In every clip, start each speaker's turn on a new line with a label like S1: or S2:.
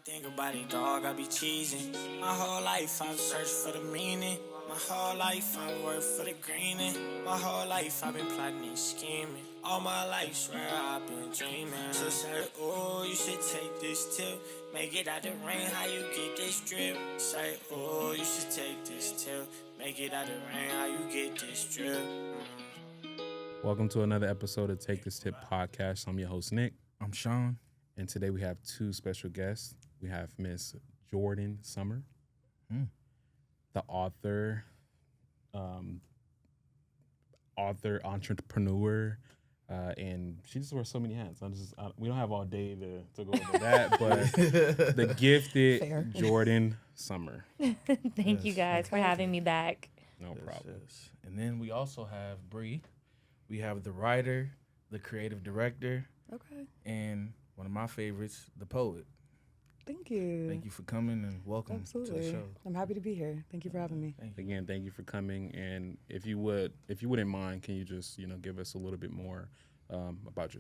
S1: think about it, dog, I be cheesing. My whole life I've searched for the meaning. My whole life I worked for the greening. My whole life I've been plotting and scheming. All my life, swear I've been dreaming. So say, oh, you should take this tip. Make it out the rain, how you get this drip. Say, oh, you should take this tip. Make it out the rain, how you get this drip.
S2: Welcome to another episode of Take This Tip Podcast. I'm your host, Nick.
S3: I'm Shaun.
S2: And today we have two special guests. We have Miss Jordyn Sommer, the author, entrepreneur, and she just wears so many hats. We don't have all day to go over that, but the gifted Jordyn Sommer.
S4: Thank you guys for having me back.
S2: No problem.
S3: Yes. And then we also have Bria. We have the writer, the creative director, and one of my favorites, the poet.
S5: Thank you.
S3: Thank you for coming and welcome to the show.
S5: I'm happy to be here. Thank you for having me.
S2: Again, thank you for coming. And if you wouldn't mind, can you just give us a little bit more about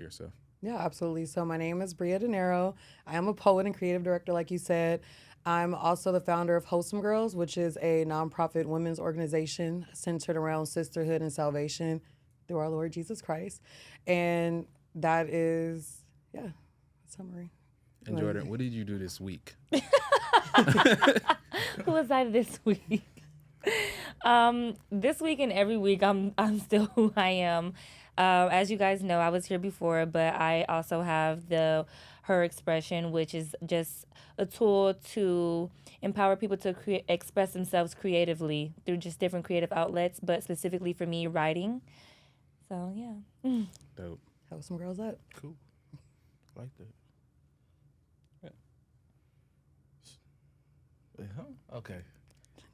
S2: yourself?
S5: Yeah, absolutely. So my name is Bria Dinero. I am a poet and creative director, like you said. I'm also the founder of Wholesome Girls, which is a nonprofit women's organization centered around sisterhood and salvation through our Lord Jesus Christ. And that is, a summary.
S2: And Jordyn, what did you do this week?
S4: Who was I this week? This week and every week, I'm still who I am. As you guys know, I was here before, but I also have her expression, which is just a tool to empower people to express themselves creatively through just different creative outlets, but specifically for me, writing. So, yeah.
S2: Dope.
S5: How some girls up?
S3: Cool. I like that. Yeah. Huh? Okay.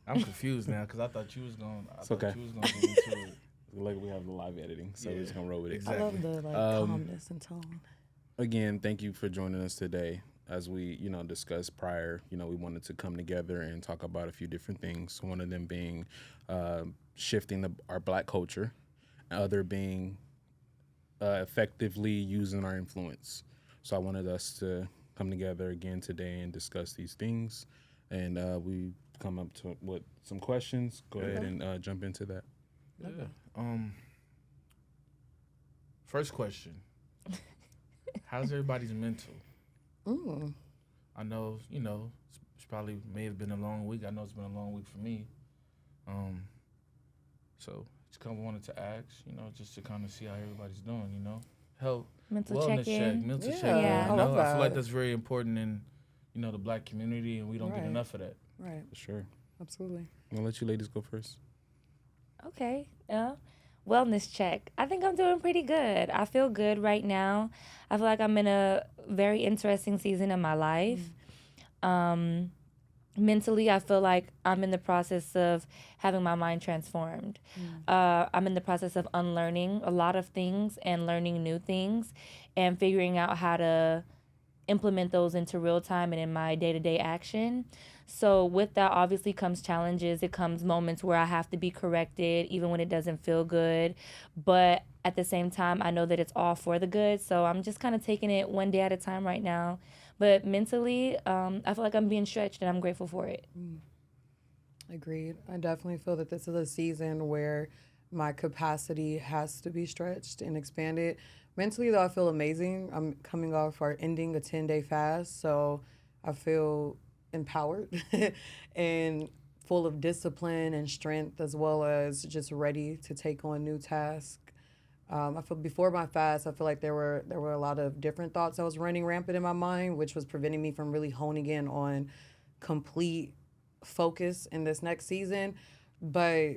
S3: I'm confused now because I thought you was going to get into it.
S2: Like we have the live editing, so we're just going to roll with it.
S5: Exactly. I love the calmness and tone.
S2: Again, thank you for joining us today. As we, discussed prior, we wanted to come together and talk about a few different things. One of them being shifting our Black culture, other being effectively using our influence. So I wanted us to come together again today and discuss these things. And we come up with some questions. Go ahead and jump into that.
S3: Yeah. First question. How's everybody's mental? I know, it's probably may have been a long week. I know it's been a long week for me. So just kind of wanted to ask, just to kind of see how everybody's doing, Health,
S4: mental
S3: wellness
S4: check-in.
S3: check, mental check-in.
S4: Yeah.
S5: I love that.
S3: I feel like that's very important in, the Black community, and we don't get enough of that.
S5: Right.
S2: For sure.
S5: Absolutely.
S2: I'll let you ladies go first.
S4: Okay. Wellness check. I think I'm doing pretty good. I feel good right now. I feel like I'm in a very interesting season of my life. Mentally, I feel like I'm in the process of having my mind transformed. I'm in the process of unlearning a lot of things and learning new things and figuring out how to implement those into real time and in my day-to-day action. So with that obviously comes challenges. It comes moments where I have to be corrected even when it doesn't feel good. But at the same time, I know that it's all for the good. So I'm just kind of taking it one day at a time right now. But mentally, I feel like I'm being stretched and I'm grateful for it.
S5: Agreed. I definitely feel that this is a season where my capacity has to be stretched and expanded. Mentally, though, I feel amazing. I'm coming off or ending a 10-day fast, so I feel empowered and full of discipline and strength, as well as just ready to take on new tasks. I feel before my fast, I feel like there were a lot of different thoughts that was running rampant in my mind, which was preventing me from really honing in on complete focus in this next season. But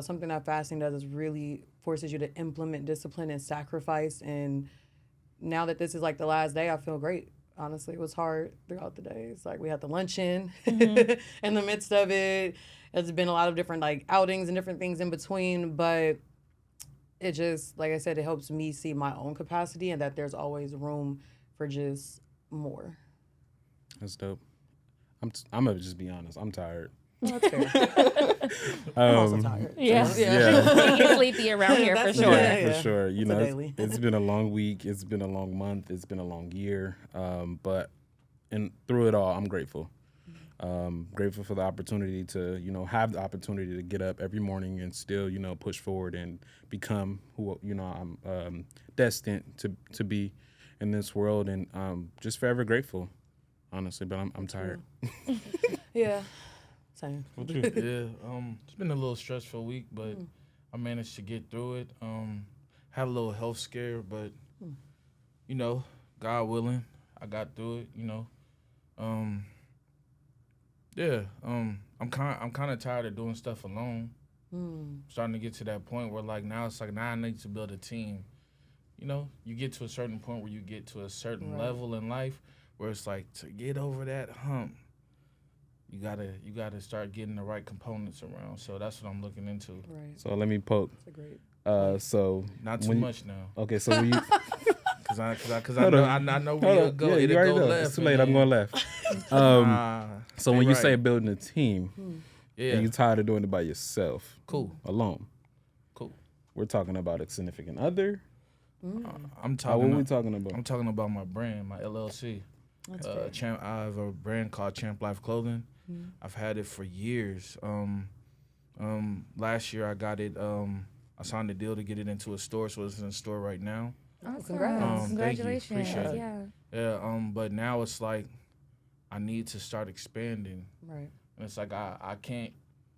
S5: something that fasting does is really forces you to implement discipline and sacrifice. And now that this is like the last day, I feel great. Honestly, it was hard throughout the days. Like we had the luncheon in the midst of it. There's been a lot of different outings and different things in between, but it just, like I said, it helps me see my own capacity and that there's always room for just more.
S2: That's dope. I'm gonna just be honest. I'm tired.
S5: Oh, that's fair. I'm also tired.
S4: Yeah. You're sleepy around here for sure.
S2: Yeah, for sure.
S5: It's
S2: it's been a long week. It's been a long month. It's been a long year. But and through it all, I'm grateful. Grateful for the opportunity to, have the opportunity to get up every morning and still, push forward and become who, I'm destined to be in this world, and just forever grateful, honestly. But I'm tired.
S5: Yeah, same.
S3: Yeah, it's been a little stressful week, but I managed to get through it. Had a little health scare, but God willing, I got through it. I'm kind of tired of doing stuff alone. Starting to get to that point where now I need to build a team. You get to a certain point where you get to a certain level in life where it's like, to get over that hump, you gotta start getting the right components around. So that's what I'm looking into.
S5: Right.
S2: So let me poke.
S5: That's a great.
S2: So
S3: Not too much now.
S2: Okay, so when you
S3: Cause I know where you'll go.
S2: Yeah,
S3: It'll
S2: you already
S3: go
S2: know.
S3: left.
S2: It's too late. I'm going left. So when you say building a team, and you're tired of doing it by yourself, alone, we're talking about a significant other.
S3: I'm talking.
S2: What are we talking about?
S3: I'm talking about my brand, my LLC. I have a brand called Champ Life Clothing. I've had it for years. Last year I got it. I signed a deal to get it into a store, so it's in a store right now.
S4: Awesome.
S5: Congrats.
S4: Congratulations.
S3: Thank you. Appreciate
S4: Yeah.
S3: it. Yeah. But now it's like I need to start expanding.
S5: Right.
S3: And it's like I can't.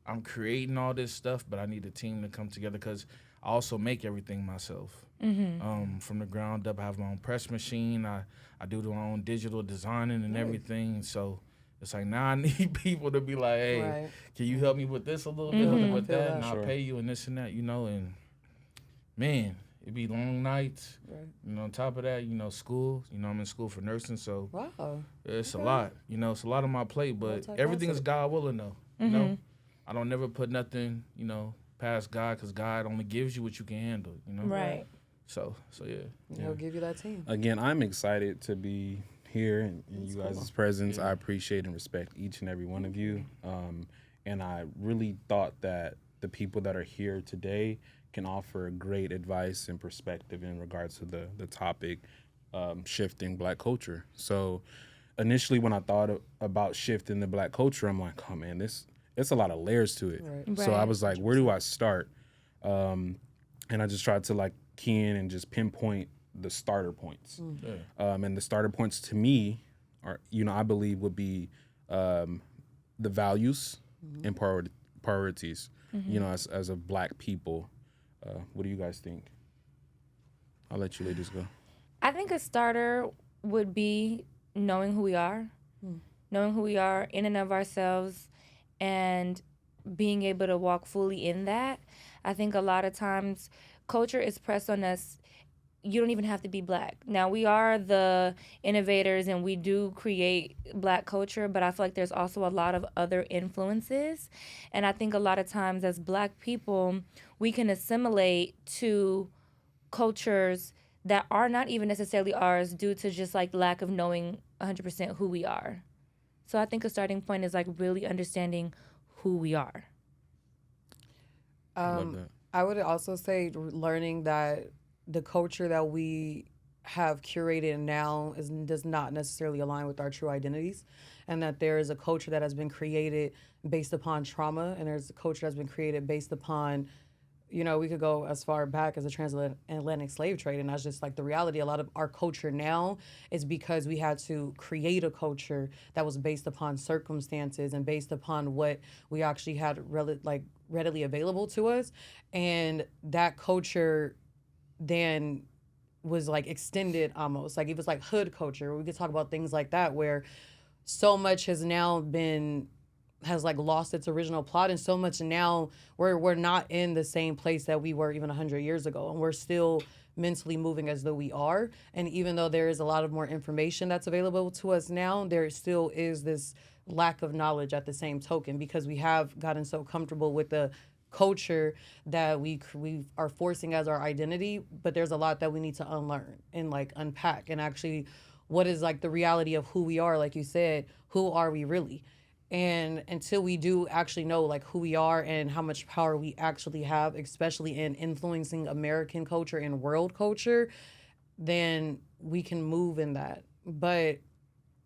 S3: I'm creating all this stuff, but I need a team to come together because I also make everything myself. From the ground up. I have my own press machine. I do my own digital designing and everything. So it's like now I need people to be like, hey, can you help me with this a little bit, with that, and I'll pay you and this and that, and man, it'd be long nights. Right. On top of that, school. I'm in school for nursing, so it's a lot. It's a lot on my plate, but everything is God willing though. I don't never put nothing, past God, because God only gives you what you can handle.
S4: Right.
S3: So yeah.
S5: He'll give you that team.
S2: Again, I'm excited to be here in you guys' presence. I appreciate and respect each and every one of you. And I really thought that the people that are here today can offer great advice and perspective in regards to the topic, shifting Black culture. So initially when I thought about shifting the Black culture, I'm like, oh man, it's a lot of layers to it.
S5: Right.
S2: So I was like, where do I start? And I just tried to key in and just pinpoint the starter points. And the starter points to me are, I believe would be the values and priorities, as a Black people. What do you guys think? I'll let you ladies go.
S4: I think a starter would be knowing who we are, knowing who we are in and of ourselves, and being able to walk fully in that. I think a lot of times culture is pressed on us. You don't even have to be Black. Now, we are the innovators and we do create Black culture, but I feel like there's also a lot of other influences. And I think a lot of times as Black people, we can assimilate to cultures that are not even necessarily ours due to just lack of knowing 100% who we are. So I think a starting point is really understanding who we are.
S2: Love that.
S5: I would also say learning that the culture that we have curated now does not necessarily align with our true identities, and that there is a culture that has been created based upon trauma, and there's a culture that's been created based upon, we could go as far back as the transatlantic slave trade, and that's just the reality. A lot of our culture now is because we had to create a culture that was based upon circumstances and based upon what we actually had readily available to us, and that culture then was extended almost. It was hood culture. We could talk about things like that where so much has now has lost its original plot, and so much now we're not in the same place that we were even 100 years ago, and we're still mentally moving as though we are. And even though there is a lot of more information that's available to us now, there still is this lack of knowledge at the same token, because we have gotten so comfortable with the culture that we are forcing as our identity, but there's a lot that we need to unlearn and unpack, and actually what is the reality of who we are. Like you said, who are we really? And until we do actually know who we are and how much power we actually have, especially in influencing American culture and world culture, then we can move in that. But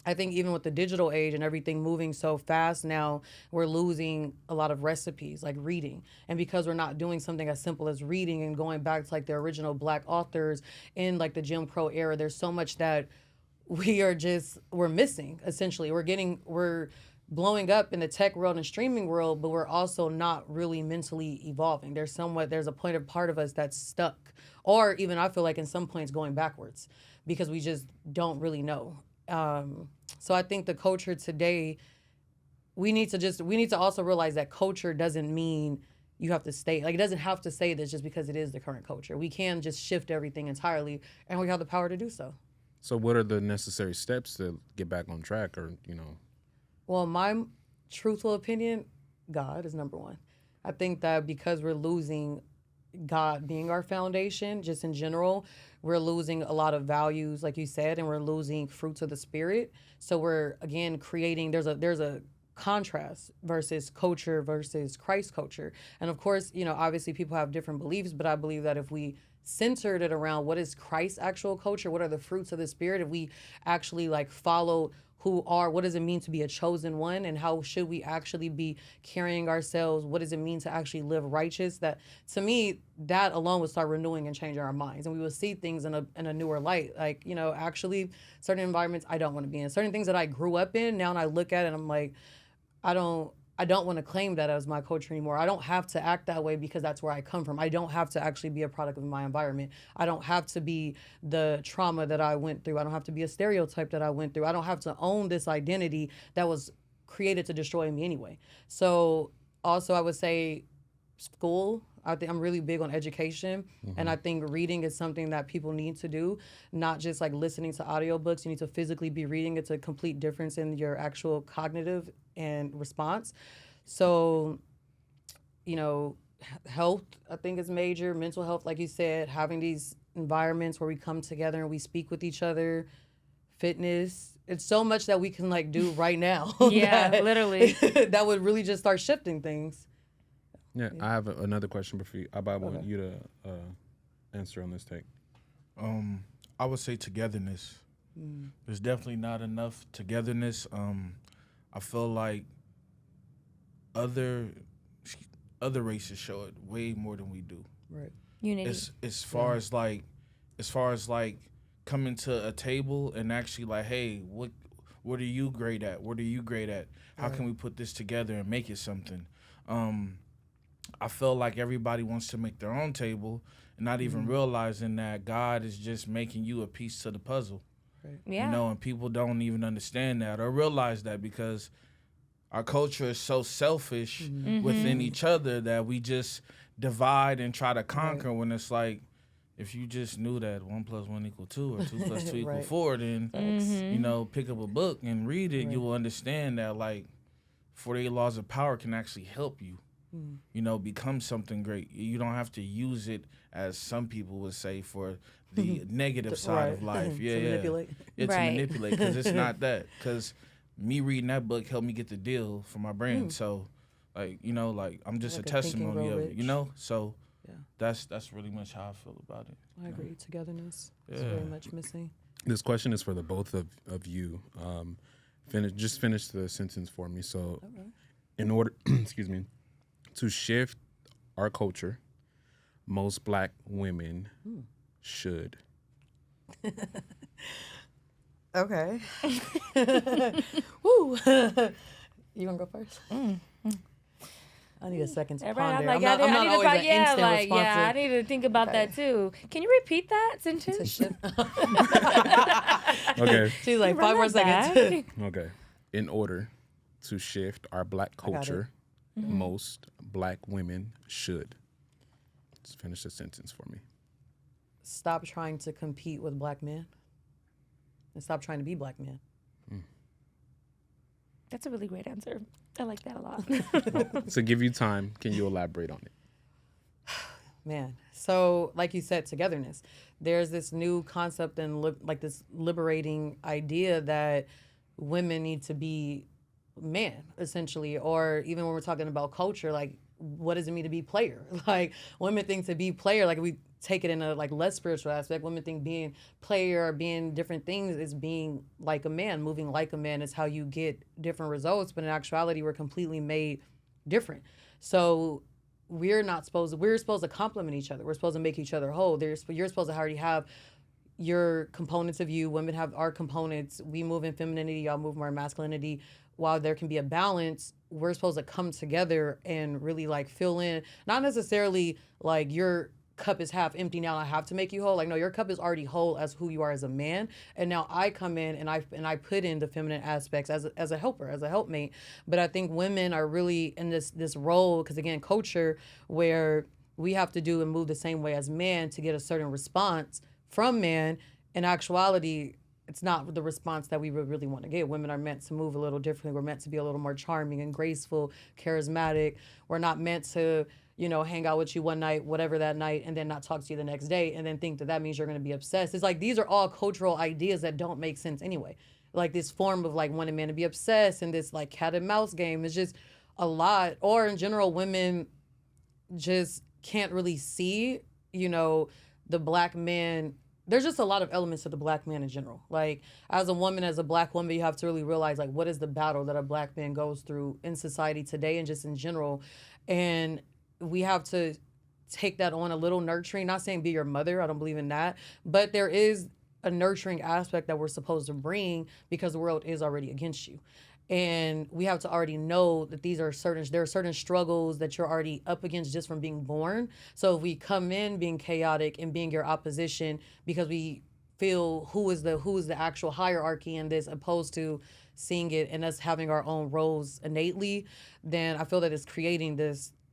S5: I think even with the digital age and everything moving so fast now, we're losing a lot of recipes, like reading. And because we're not doing something as simple as reading and going back to like the original Black authors in like the Jim Crow era, there's so much that we're missing, essentially. We're blowing up in the tech world and streaming world, but we're also not really mentally evolving. There's a part of us that's stuck, or even I feel like in some points going backwards because we just don't really know. So I think the culture today, we need to also realize that culture doesn't mean you have to stay. Like, it doesn't have to say this just because it is the current culture. We can just shift everything entirely, and we have the power to do so.
S2: So what are the necessary steps to get back on track, or,
S5: Well, my truthful opinion, God is number one. I think that because we're losing God being our foundation, just in general, we're losing a lot of values, like you said, and we're losing fruits of the spirit. So we're, again, creating, there's a contrast versus culture versus Christ culture. And of course, obviously people have different beliefs, but I believe that if we centered it around what is Christ's actual culture, what are the fruits of the spirit, if we actually like follow what does it mean to be a chosen one, and how should we actually be carrying ourselves, what does it mean to actually live righteous, that to me, that alone would start renewing and changing our minds, and we will see things in a newer light. Like, actually certain environments I don't want to be in, certain things that I grew up in, now when I look at it, I'm like, I don't want to claim that as my culture anymore. I don't have to act that way because that's where I come from. I don't have to actually be a product of my environment. I don't have to be the trauma that I went through. I don't have to be a stereotype that I went through. I don't have to own this identity that was created to destroy me anyway. So also I would say school. I think I'm really big on education, and I think reading is something that people need to do, not just like listening to audiobooks. You need to physically be reading. It's a complete difference in your actual cognitive and response. So, health, I think, is major. Mental health, like you said, having these environments where we come together and we speak with each other. Fitness. It's so much that we can like do right now.
S4: Yeah, literally.
S5: That would really just start shifting things.
S2: Yeah, I have another question for you. I want you to answer on this take.
S3: I would say togetherness. There's definitely not enough togetherness. I feel like other races show it way more than we do.
S5: Right.
S4: Unity.
S3: As far as like coming to a table and actually like, hey, what are you great at? What are you great at? How can we put this together and make it something? I feel like everybody wants to make their own table and not even realizing that God is just making you a piece to the puzzle.
S5: Right.
S4: Yeah.
S3: And people don't even understand that or realize that because our culture is so selfish within each other that we just divide and try to conquer when it's like, if you just knew that 1 + 1 = 2 or 2 + 2 = 4, then, pick up a book and read it, you will understand that, like, 48 Laws of Power can actually help you, become something great. You don't have to use it, as some people would say, for the negative side of life.
S5: To manipulate.
S3: It's to manipulate, because it's not that. Because me reading that book helped me get the deal for my brand. So, like, I'm just
S5: Like
S3: a
S5: a
S3: testimony of it,
S5: rich.
S3: So
S5: Yeah.
S3: that's really much how I feel about it.
S5: I agree. Togetherness is very much missing.
S2: This question is for the both of you. Finish the sentence for me. So, in order, excuse me, to shift our culture, most Black women should.
S5: Okay. Woo. You want to go first? I need a second to
S4: Everybody,
S5: ponder.
S4: I'm like,
S5: I'm not always an instant responsive.
S4: I need to think about that too. Can you repeat that sentence?
S5: To shift.
S2: Okay.
S5: She's like,
S4: Run
S5: 5 more
S4: that
S5: seconds.
S4: back.
S2: Okay. In order to shift our Black
S5: got it.
S2: culture, most Black women should. Just finish the sentence for me.
S5: Stop trying to compete with Black men. And stop trying to be Black men.
S4: That's a really great answer. I like that a lot.
S2: To give you time, can you elaborate on it?
S5: Man. So, like you said, togetherness. There's this new concept and like this liberating idea that women need to be men, essentially. Or even when we're talking about culture, like what does it mean to be player? Like women think to be player, like we take it in a like less spiritual aspect. Women think being player or being different things is being like a man, moving like a man is how you get different results. But in actuality, we're completely made different. So we're supposed to complement each other. We're supposed to make each other whole. You're supposed to already have your components of you. Women have our components. We move in femininity, y'all move more masculinity. While there can be a balance, we're supposed to come together and really like fill in, not necessarily like your cup is half empty now I have to make you whole. Like no, your cup is already whole as who you are as a man, and now I come in and I put in the feminine aspects as a helper, as a helpmate. But I think women are really in this role, because again, culture, where we have to do and move the same way as men to get a certain response from man. In actuality, it's not the response that we would really want to get. Women are meant to move a little differently. We're meant to be a little more charming and graceful, charismatic. We're not meant to, hang out with you one night, whatever that night, and then not talk to you the next day, and then think that means you're going to be obsessed. It's like these are all cultural ideas that don't make sense anyway. Like this form of like wanting men to be obsessed and this like cat and mouse game is just a lot. Or in general, women just can't really see, the black man. There's just a lot of elements to the black man in general. Like as a woman, as a black woman, you have to really realize like what is the battle that a black man goes through in society today and just in general. And we have to take that on a little nurturing, not saying be your mother, I don't believe in that, but there is a nurturing aspect that we're supposed to bring because the world is already against you. And we have to already know that there are certain struggles that you're already up against just from being born. So if we come in being chaotic and being your opposition because we feel who is the actual hierarchy in this, opposed to seeing it and us having our own roles innately, then I feel that it's creating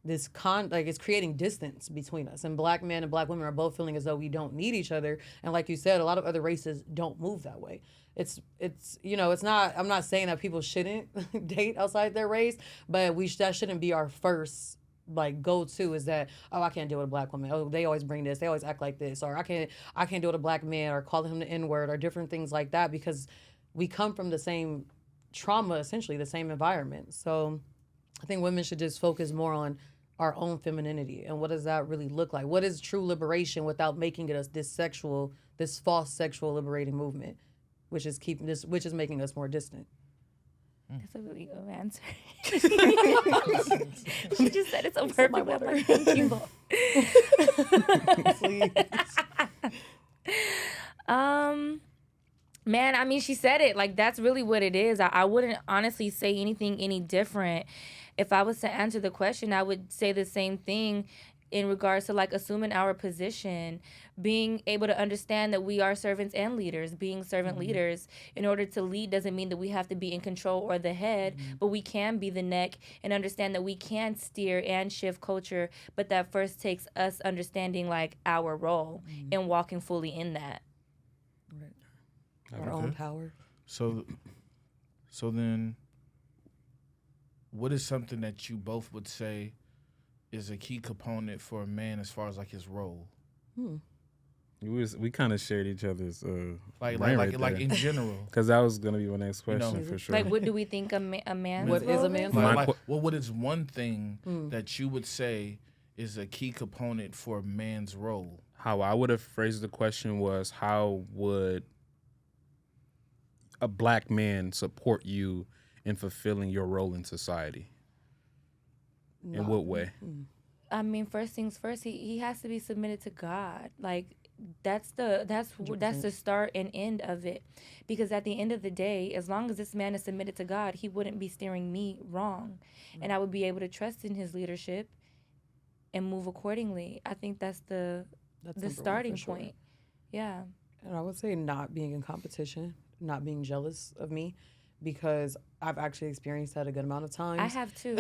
S5: it's creating distance between us. And black men and black women are both feeling as though we don't need each other. And like you said, a lot of other races don't move that way. It's not, I'm not saying that people shouldn't date outside their race, but that shouldn't be our first like go-to, is that, oh, I can't deal with a black woman. Oh, they always bring this. They always act like this. Or I can't deal with a black man, or calling him the N-word, or different things like that, because we come from the same trauma, essentially, the same environment. So I think women should just focus more on our own femininity and what does that really look like? What is true liberation without making it this false sexual liberating movement, which is making us more distant.
S4: That's a really good answer. She just said it so perfectly. I'm like, thank you.
S5: Please.
S4: Man, I mean, she said it. Like, that's really what it is. I wouldn't honestly say anything any different. If I was to answer the question, I would say the same thing in regards to like assuming our position, being able to understand that we are servants and leaders, being servant leaders. In order to lead doesn't mean that we have to be in control or the head, but we can be the neck and understand that we can steer and shift culture, but that first takes us understanding like our role and walking fully in that.
S5: Right. Our own power.
S3: So then what is something that you both would say is a key component for a man as far as like his role?
S2: We kind of shared each other's
S3: like in general.
S2: Because that was gonna be my next question for sure.
S4: Like, what do we think a man's
S5: What
S4: role
S5: is a man's
S3: role? What is one thing that you would say is a key component for a man's role?
S2: How I would have phrased the question was, how would a black man support you in fulfilling your role in society? In what way?
S4: I mean, first things first, he has to be submitted to God. Like, that's the start and end of it. Because at the end of the day, as long as this man is submitted to God, he wouldn't be steering me wrong. And I would be able to trust in his leadership and move accordingly. I think that's the starting point. Yeah.
S5: And I would say not being in competition, not being jealous of me, because I've actually experienced that a good amount of times.
S4: I have too,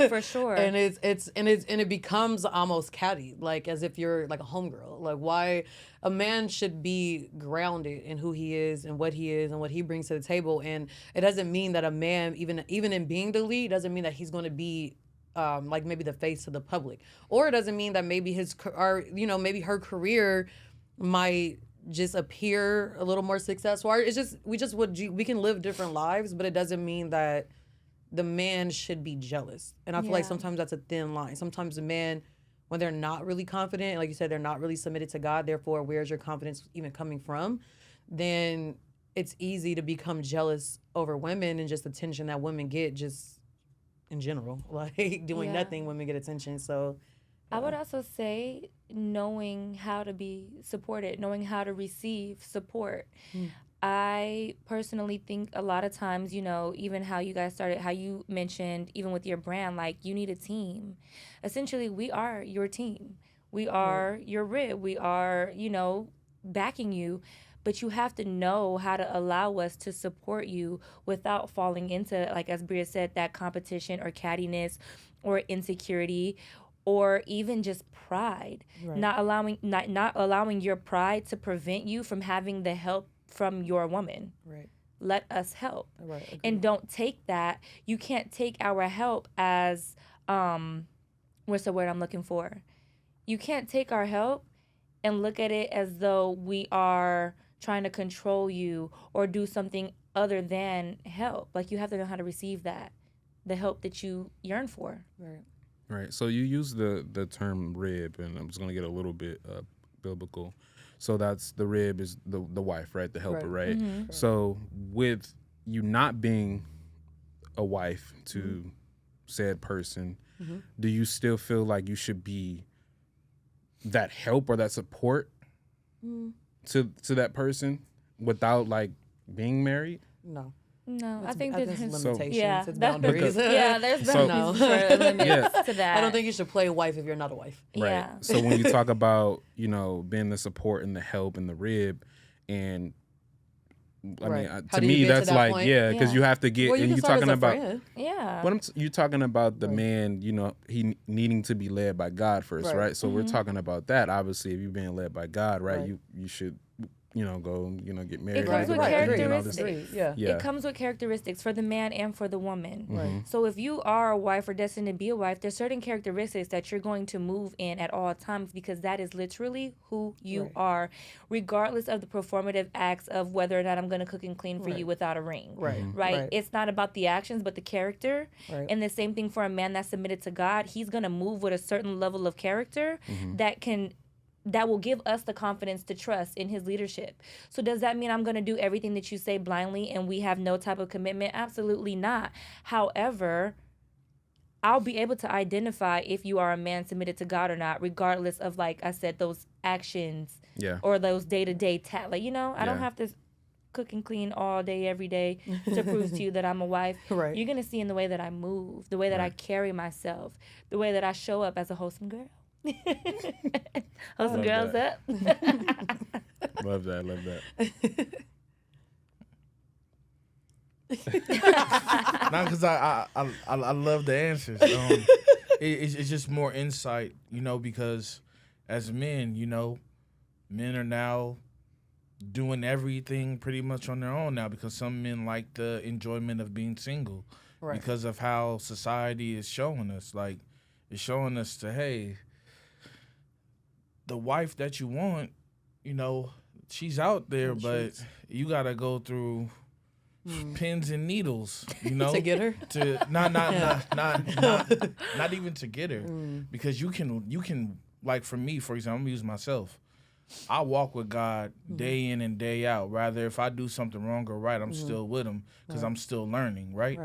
S4: for sure.
S5: And it becomes almost catty, like as if you're like a homegirl. Like, why a man should be grounded in who he is and what he brings to the table. And it doesn't mean that a man, even in being the lead, doesn't mean that he's going to be like maybe the face of the public, or it doesn't mean that maybe maybe her career might just appear a little more successful. It's just we can live different lives, but it doesn't mean that the man should be jealous. And I feel like sometimes that's a thin line. Sometimes the man, when they're not really confident, like you said, they're not really submitted to God, therefore, where's your confidence even coming from? Then it's easy to become jealous over women and just the attention that women get just in general. Like doing nothing, women get attention. So
S4: I would also say knowing how to be supported, knowing how to receive support. I personally think a lot of times, you know, even how you guys started, how you mentioned, even with your brand, like you need a team. Essentially, we are your team. We are your rib. We are, you know, backing you. But you have to know how to allow us to support you without falling into, like as Bria said, that competition or cattiness or insecurity or even just pride. Not allowing your pride to prevent you from having the help from your woman. Let us help. And don't take that. You can't take our help as what's the word I'm looking for? You can't take our help and look at it as though we are trying to control you or do something other than help. Like you have to know how to receive that, the help that you yearn for.
S2: Right. So you use the term rib, and I'm just going to get a little bit biblical. So that's the rib is the wife, right? The helper, right? So with you not being a wife to said person, do you still feel like you should be that help or that support to that person without like being married?
S5: No.
S4: No,
S5: I
S4: think
S5: there's
S4: that
S5: limitations, it's boundaries.
S4: There's boundaries for limits to that.
S5: I don't think you should play wife if you're not a wife.
S2: Right.
S4: Yeah.
S2: So when you talk about, you know, being the support and the help and the rib, and I mean,
S5: How
S2: to
S5: do you
S2: me,
S5: get to
S2: that's
S5: that
S2: like,
S5: point?
S2: because you have to get,
S5: Well, you
S2: and
S5: can
S2: you're
S5: start
S2: talking
S5: as a
S2: about,
S5: friend.
S2: you're talking about the man, you know, he needing to be led by God first, right? So we're talking about that. Obviously, if you're being led by God, right, you should, you know, go, you know, get married.
S4: It comes with characteristics.
S5: Yeah.
S4: It comes with characteristics for the man and for the woman.
S5: Right.
S4: So if you are a wife or destined to be a wife, there's certain characteristics that you're going to move in at all times because that is literally who you are, regardless of the performative acts of whether or not I'm going to cook and clean for you without a ring. Right? It's not about the actions, but the character. And the same thing for a man that's submitted to God. He's going to move with a certain level of character that will give us the confidence to trust in his leadership. So does that mean I'm going to do everything that you say blindly and we have no type of commitment? Absolutely not. However, I'll be able to identify if you are a man submitted to God or not, regardless of, like I said, those actions or those day-to-day tasks. Like, you know, I don't have to cook and clean all day, every day to prove to you that I'm a wife. You're going to see in the way that I move, the way that I carry myself, the way that I show up as a wholesome girl. Wholesome girls up.
S2: Love that.
S3: Not because I love the answers. It's just more insight, you know, because as men, you know, men are now doing everything pretty much on their own now because some men like the enjoyment of being single because of how society is showing us. Like, it's showing us hey, the wife that you want, you know, she's out there, but you got to go through pins and needles, you know,
S5: to get her.
S3: Not even to get her, because you can like for me, for example, I'm gonna use myself. I walk with God day in and day out. Rather, if I do something wrong or right, I'm still with Him because I'm still learning, right?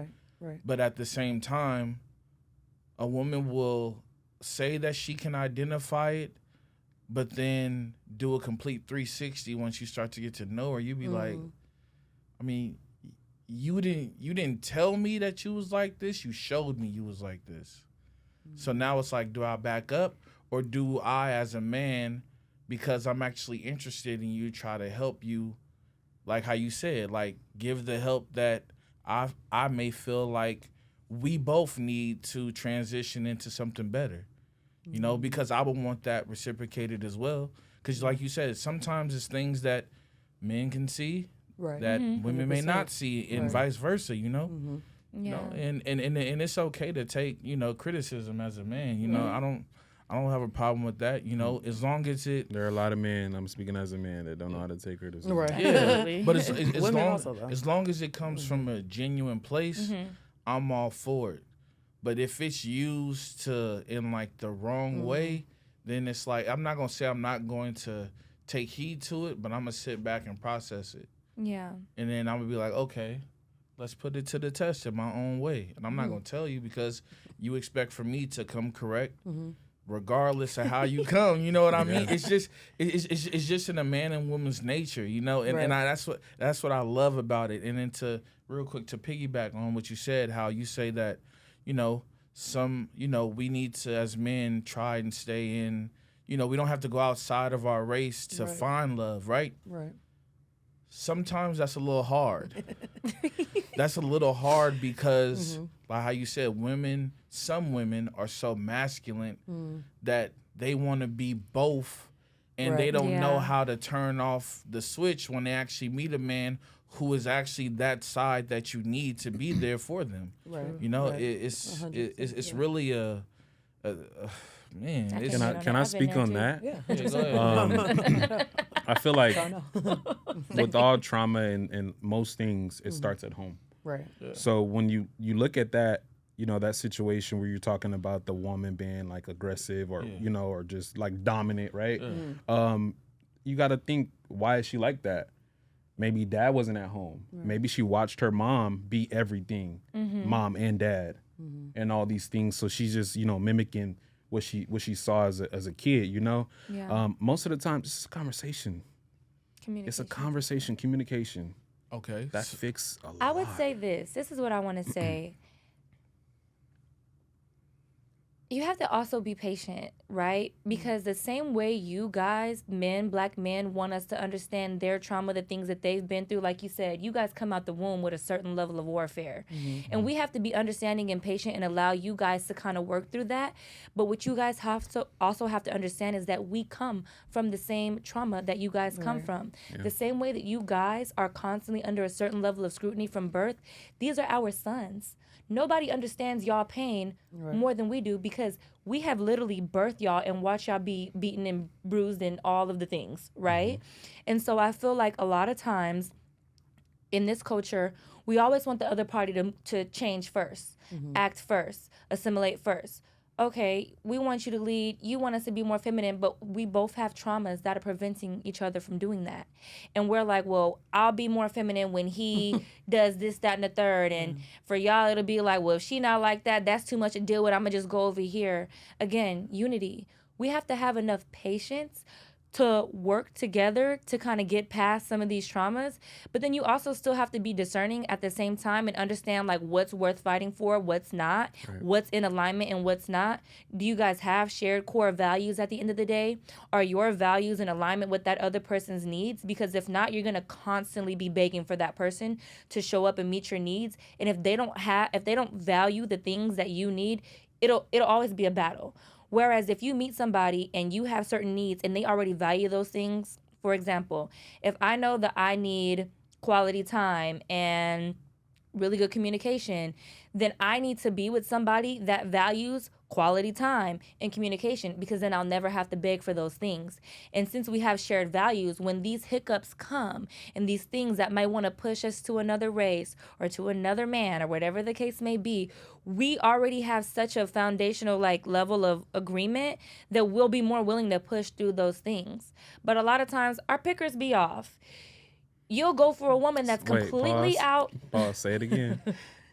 S3: But at the same time, a woman will say that she can identify it, but then do a complete 360 once you start to get to know her. You be like, I mean, you didn't tell me that you was like this. You showed me you was like this. So now it's like, do I back up or do I, as a man, because I'm actually interested in you, try to help you, like how you said, like give the help that I may feel like we both need to transition into something better. You know, because I would want that reciprocated as well. Because like you said, sometimes it's things that men can see that women may not see, and vice versa, you know? You know? And it's okay to take, you know, criticism as a man. You know, I don't have a problem with that, you know, as long as it...
S2: There are a lot of men, I'm speaking as a man, that don't know how to take criticism.
S3: Yeah, but as long as it comes from a genuine place, I'm all for it. But if it's used in like the wrong way, then it's like, I'm not gonna say I'm not going to take heed to it, but I'm gonna sit back and process it.
S4: Yeah.
S3: And then I'm gonna be like, okay, let's put it to the test in my own way. And I'm not gonna tell you because you expect for me to come correct, regardless of how you come. You know what I mean? It's just in a man and woman's nature, you know. And that's what I love about it. And then to piggyback on what you said, how you say that, you know, we need to, as men, try and stay in, you know, we don't have to go outside of our race to find love, right?
S5: Right.
S3: Sometimes that's a little hard. That's a little hard because, like how you said, some women are so masculine that they want to be both, and they don't know how to turn off the switch when they actually meet a man who is actually that side that you need to be there for them.
S5: Right.
S3: You know,
S5: Right.
S3: it's really a man.
S2: Can I speak on that?
S5: Yeah.
S3: Go ahead.
S2: I feel like with all trauma and most things, it starts at home.
S5: Right.
S2: So when you look at that, you know, that situation where you're talking about the woman being like aggressive or, you know, or just like dominant, right? You got to think, why is she like that? Maybe dad wasn't at home. Right. Maybe she watched her mom be everything, mom and dad, and all these things. So she's just, you know, mimicking what she saw as a kid, you know?
S4: Yeah.
S2: Most of the time, this is a conversation. It's a conversation, communication.
S3: Okay.
S2: That fixes a lot.
S4: I would say this. This is what I want to say. You have to also be patient, right? Because the same way you guys, men, black men, want us to understand their trauma, the things that they've been through, like you said, you guys come out the womb with a certain level of warfare. And we have to be understanding and patient and allow you guys to kind of work through that. But what you guys also have to understand is that we come from the same trauma that you guys come from. The same way that you guys are constantly under a certain level of scrutiny from birth, these are our sons. Nobody understands y'all pain more than we do because we have literally birthed y'all and watched y'all be beaten and bruised and all of the things, right? And so I feel like a lot of times in this culture, we always want the other party to change first, act first, assimilate first. Okay, we want you to lead, you want us to be more feminine, but we both have traumas that are preventing each other from doing that. And we're like, well, I'll be more feminine when he does this, that, and the third. And for y'all, it'll be like, well, if she not like that, that's too much to deal with. I'm going to just go over here. Again, unity. We have to have enough patience to work together to kind of get past some of these traumas. But then you also still have to be discerning at the same time and understand like what's worth fighting for, what's not, what's in alignment and what's not. Do you guys have shared core values at the end of the day? Are your values in alignment with that other person's needs? Because if not, you're going to constantly be begging for that person to show up and meet your needs. And if they don't value the things that you need, it'll always be a battle. Whereas if you meet somebody and you have certain needs and they already value those things, for example, if I know that I need quality time and really good communication, then I need to be with somebody that values quality time and communication, because then I'll never have to beg for those things. And since we have shared values, when these hiccups come and these things that might want to push us to another race or to another man or whatever the case may be, we already have such a foundational like level of agreement that we'll be more willing to push through those things. But a lot of times our pickers be off. You'll go for a woman that's completely out.
S2: Pause. Say it again.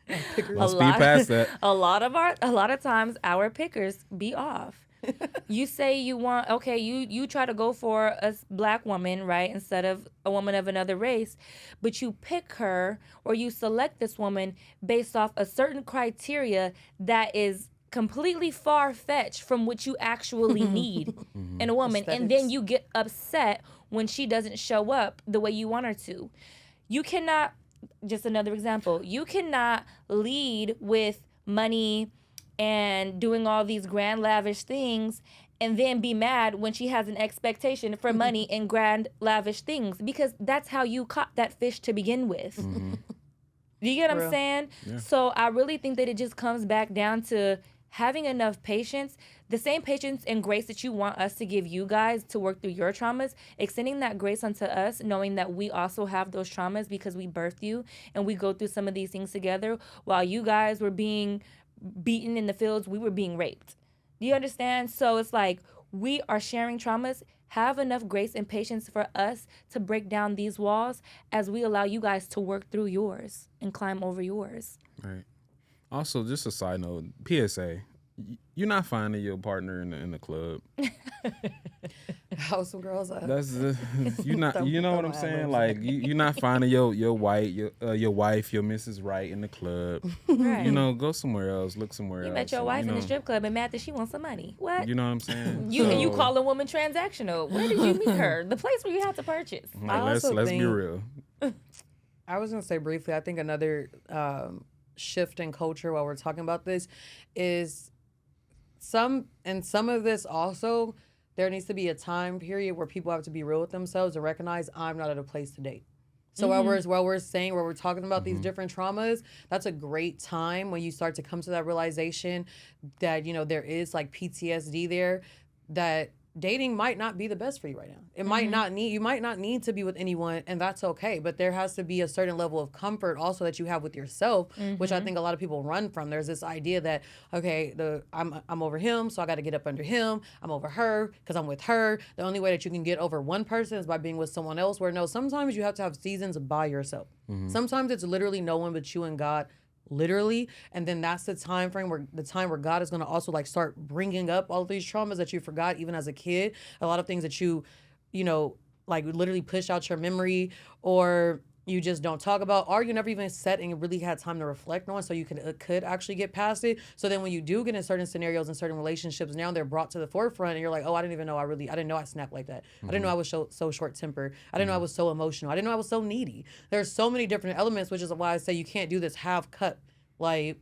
S2: Let's speed past that.
S4: A lot of times our pickers be off. You say you want, okay, you try to go for a black woman, right, instead of a woman of another race, but you pick her or you select this woman based off a certain criteria that is completely far-fetched from what you actually need in a woman.
S5: Aesthetics.
S4: And then you get upset when she doesn't show up the way you want her to. You cannot, just another example, you cannot lead with money and doing all these grand lavish things and then be mad when she has an expectation for money and grand lavish things, because that's how you caught that fish to begin with. Do you get what I'm saying?
S2: Yeah.
S4: So I really think that it just comes back down to having enough patience, the same patience and grace that you want us to give you guys to work through your traumas, extending that grace unto us, knowing that we also have those traumas because we birthed you and we go through some of these things together. While you guys were being beaten in the fields, we were being raped. Do you understand? So it's like we are sharing traumas. Have enough grace and patience for us to break down these walls as we allow you guys to work through yours and climb over yours.
S2: Right. Also, just a side note, PSA, you're not finding your partner in the club.
S5: How some girls are.
S2: That's you not. You know what I'm saying? Like you're not finding your wife, your Mrs. Right in the club.
S4: Right.
S2: You know, go somewhere else. Look somewhere else.
S4: You met your wife in the strip club and mad that she wants some money. What?
S2: You know what I'm saying?
S4: You call a woman transactional. Where did you meet her? The place where you have to purchase.
S2: Like, let's be real.
S5: I was gonna say briefly. I think another shift in culture while we're talking about this is some of this also. There needs to be a time period where people have to be real with themselves and recognize I'm not at a place to date. So while we're talking about these different traumas, that's a great time when you start to come to that realization that, you know, there is like PTSD there, that dating might not be the best for you right now. It might not need, you might not need to be with anyone, and that's okay. But there has to be a certain level of comfort also that you have with yourself, which I think a lot of people run from. There's this idea that, okay, I'm over him, so I got to get up under him. I'm over her because I'm with her. The only way that you can get over one person is by being with someone else. Where no, sometimes you have to have seasons by yourself. Sometimes it's literally no one but you and God. Literally, and then that's the time frame where God is going to also like start bringing up all of these traumas that you forgot even as a kid, a lot of things that you know, like literally push out your memory, or you just don't talk about, or you never even sat and really had time to reflect on, so you could actually get past it. So then when you do get in certain scenarios and certain relationships, now they're brought to the forefront, and you're like, oh, I didn't know I snapped like that. I didn't know I was so short-tempered. I didn't know I was so emotional. I didn't know I was so needy. There's so many different elements, which is why I say you can't do this half cup. Like,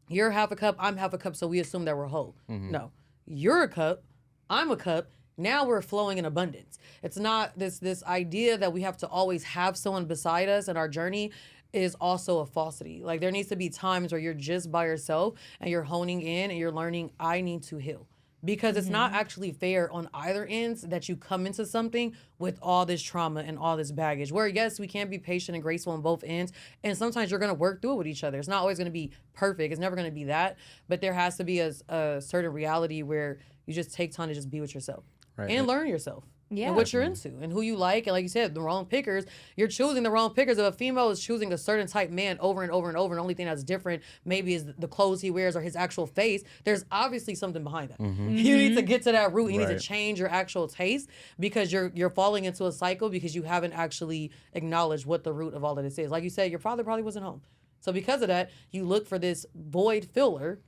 S5: you're half a cup, I'm half a cup, so we assume that we're whole. No, you're a cup, I'm a cup. Now we're flowing in abundance. It's not this idea that we have to always have someone beside us in our journey is also a falsity. Like, there needs to be times where you're just by yourself and you're honing in and you're learning, I need to heal. Because it's not actually fair on either ends that you come into something with all this trauma and all this baggage. Where, yes, we can be patient and graceful on both ends. And sometimes you're going to work through it with each other. It's not always going to be perfect. It's never going to be that. But there has to be a certain reality where you just take time to just be with yourself. Right. And learn yourself. Yeah. And what you're into and who you like. And like you said, the wrong pickers, you're choosing the wrong pickers. If a female is choosing a certain type man over and over and over, and the only thing that's different maybe is the clothes he wears or his actual face, there's obviously something behind that. You need to get to that root. You need to change your actual taste, because you're falling into a cycle because you haven't actually acknowledged what the root of all of this is. Like you said, your father probably wasn't home. So because of that, you look for this void filler,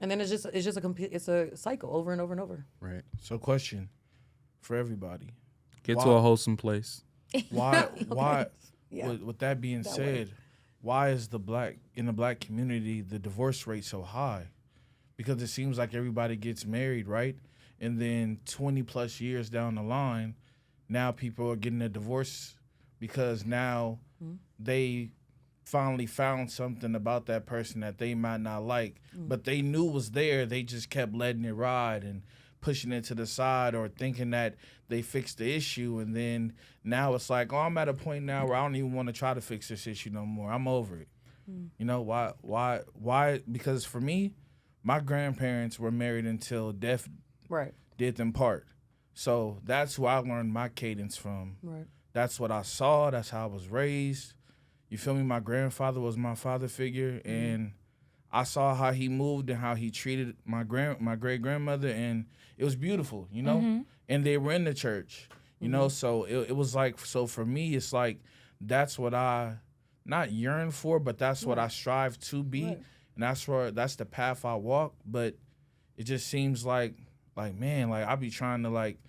S5: and then it's just a cycle over and over and over.
S2: Right.
S3: So question for everybody.
S2: Get to a wholesome place.
S3: Why yeah. With that being said, why is in the black community the divorce rate so high? Because it seems like everybody gets married, right? And then 20 plus years down the line, now people are getting a divorce because now they finally found something about that person that they might not like, but they knew was there. They just kept letting it ride and pushing it to the side, or thinking that they fixed the issue, and then now it's like, oh, I'm at a point now where I don't even want to try to fix this issue no more. I'm over it. You know why? Because for me, my grandparents were married until death did them part. So that's who I learned my cadence from. Right. That's what I saw. That's how I was raised. You feel me? My grandfather was my father figure, and I saw how he moved and how he treated my great grandmother, and it was beautiful, you know. And they were in the church, you know. So it was like, so for me, it's like that's what I not yearn for, but that's what I strive to be, and that's the path I walk. But it just seems like man, like I be trying to like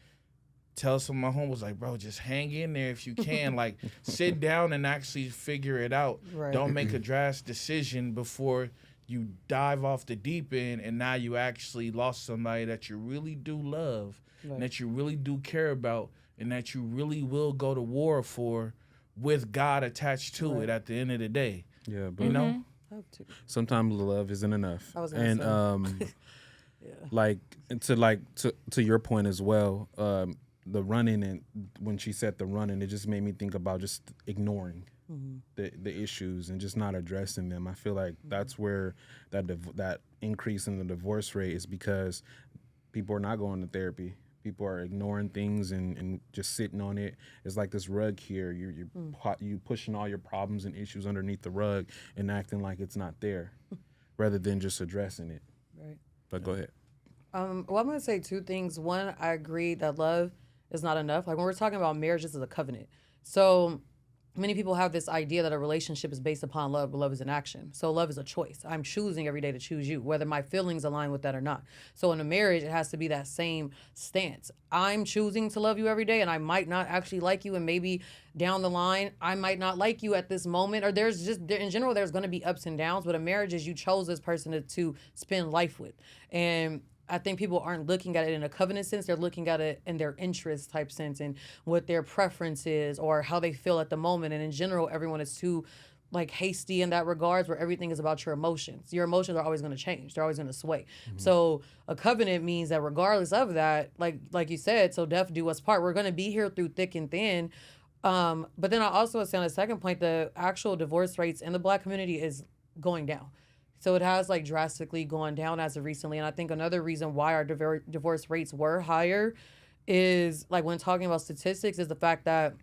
S3: tell some of my homies, like, bro, just hang in there if you can. Like, sit down and actually figure it out. Right. Don't make a drastic decision before you dive off the deep end, and now you actually lost somebody that you really do love, and that you really do care about, and that you really will go to war for, with God attached to it at the end of the day.
S2: Yeah, but
S3: you know?
S2: Sometimes love isn't enough. And Like to your point as well, the running, and when she said the running, it just made me think about just ignoring the issues and just not addressing them. I feel like that's where that increase in the divorce rate is, because people are not going to therapy. People are ignoring things and just sitting on it. It's like this rug here. You pushing all your problems and issues underneath the rug and acting like it's not there, rather than just addressing it.
S5: Right.
S2: But go ahead.
S5: Well, I'm going to say two things. One, I agree that love is not enough. Like when we're talking about marriage, this is a covenant. So many people have this idea that a relationship is based upon love, but love is an action. So love is a choice. I'm choosing every day to choose you, whether my feelings align with that or not. So in a marriage, it has to be that same stance. I'm choosing to love you every day, and I might not actually like you, and maybe down the line, I might not like you at this moment, or there's just, in general, there's going to be ups and downs, but a marriage is you chose this person to spend life with. And I think people aren't looking at it in a covenant sense. They're looking at it in their interest type sense and what their preference is or how they feel at the moment. And in general, everyone is too like hasty in that regards, where everything is about your emotions. Your emotions are always going to change. They're always going to sway. So a covenant means that regardless of that, like you said, so death do us part. We're going to be here through thick and thin. But then I also would say on the second point, the actual divorce rates in the Black community is going down. So it has like drastically gone down as of recently. And I think another reason why our divorce rates were higher is like when talking about statistics is the fact that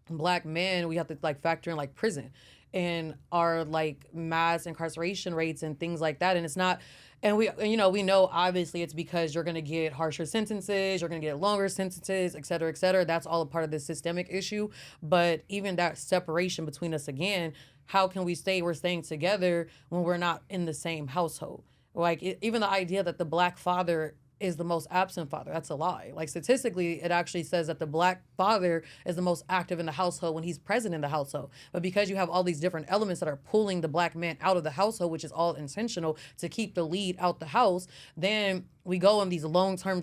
S5: Black men, we have to like factor in like prison and our like mass incarceration rates and things like that. And it's not, and we know obviously it's because you're going to get harsher sentences, you're going to get longer sentences, et cetera, et cetera. That's all a part of the systemic issue. But even that separation between us again, how can we're staying together when we're not in the same household? Like even the idea that the Black father is the most absent father, that's a lie. Like statistically, it actually says that the Black father is the most active in the household when he's present in the household. But because you have all these different elements that are pulling the Black man out of the household, which is all intentional to keep the lead out the house, then we go in these long-term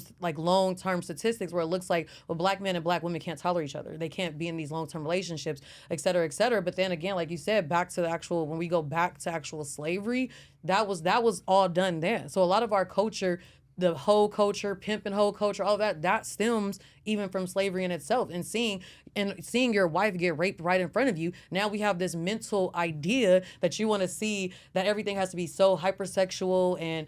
S5: statistics where it looks like, well, Black men and Black women can't tolerate each other. They can't be in these long-term relationships, et cetera, et cetera. But then again, like you said, back to the actual, when we go back to actual slavery, that was all done then. So a lot of our culture, the hoe culture, pimp and hoe culture, all that stems even from slavery in itself. And seeing your wife get raped right in front of you, now we have this mental idea that you want to see that everything has to be so hypersexual and,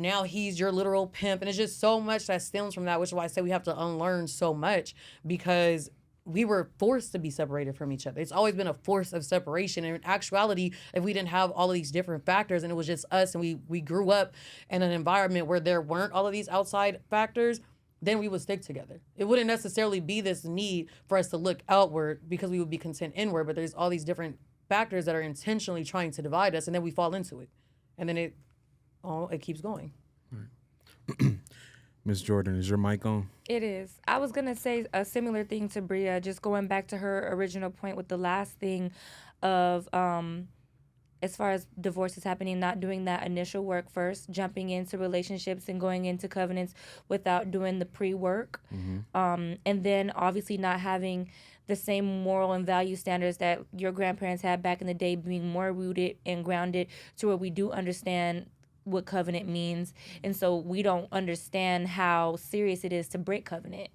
S5: now he's your literal pimp. And it's just so much that stems from that, which is why I say we have to unlearn so much, because we were forced to be separated from each other. It's always been a force of separation. And in actuality, if we didn't have all of these different factors and it was just us and we grew up in an environment where there weren't all of these outside factors, then we would stick together. It wouldn't necessarily be this need for us to look outward because we would be content inward, but there's all these different factors that are intentionally trying to divide us, and then we fall into it. And then it keeps going.
S2: Right. Ms. Jordyn, is your mic on?
S4: It is. I was going to say a similar thing to Bria, just going back to her original point with the last thing of as far as divorce is happening, not doing that initial work first, jumping into relationships and going into covenants without doing the pre-work. And then obviously not having the same moral and value standards that your grandparents had back in the day, being more rooted and grounded to where we do understand what covenant means. And so we don't understand how serious it is to break covenant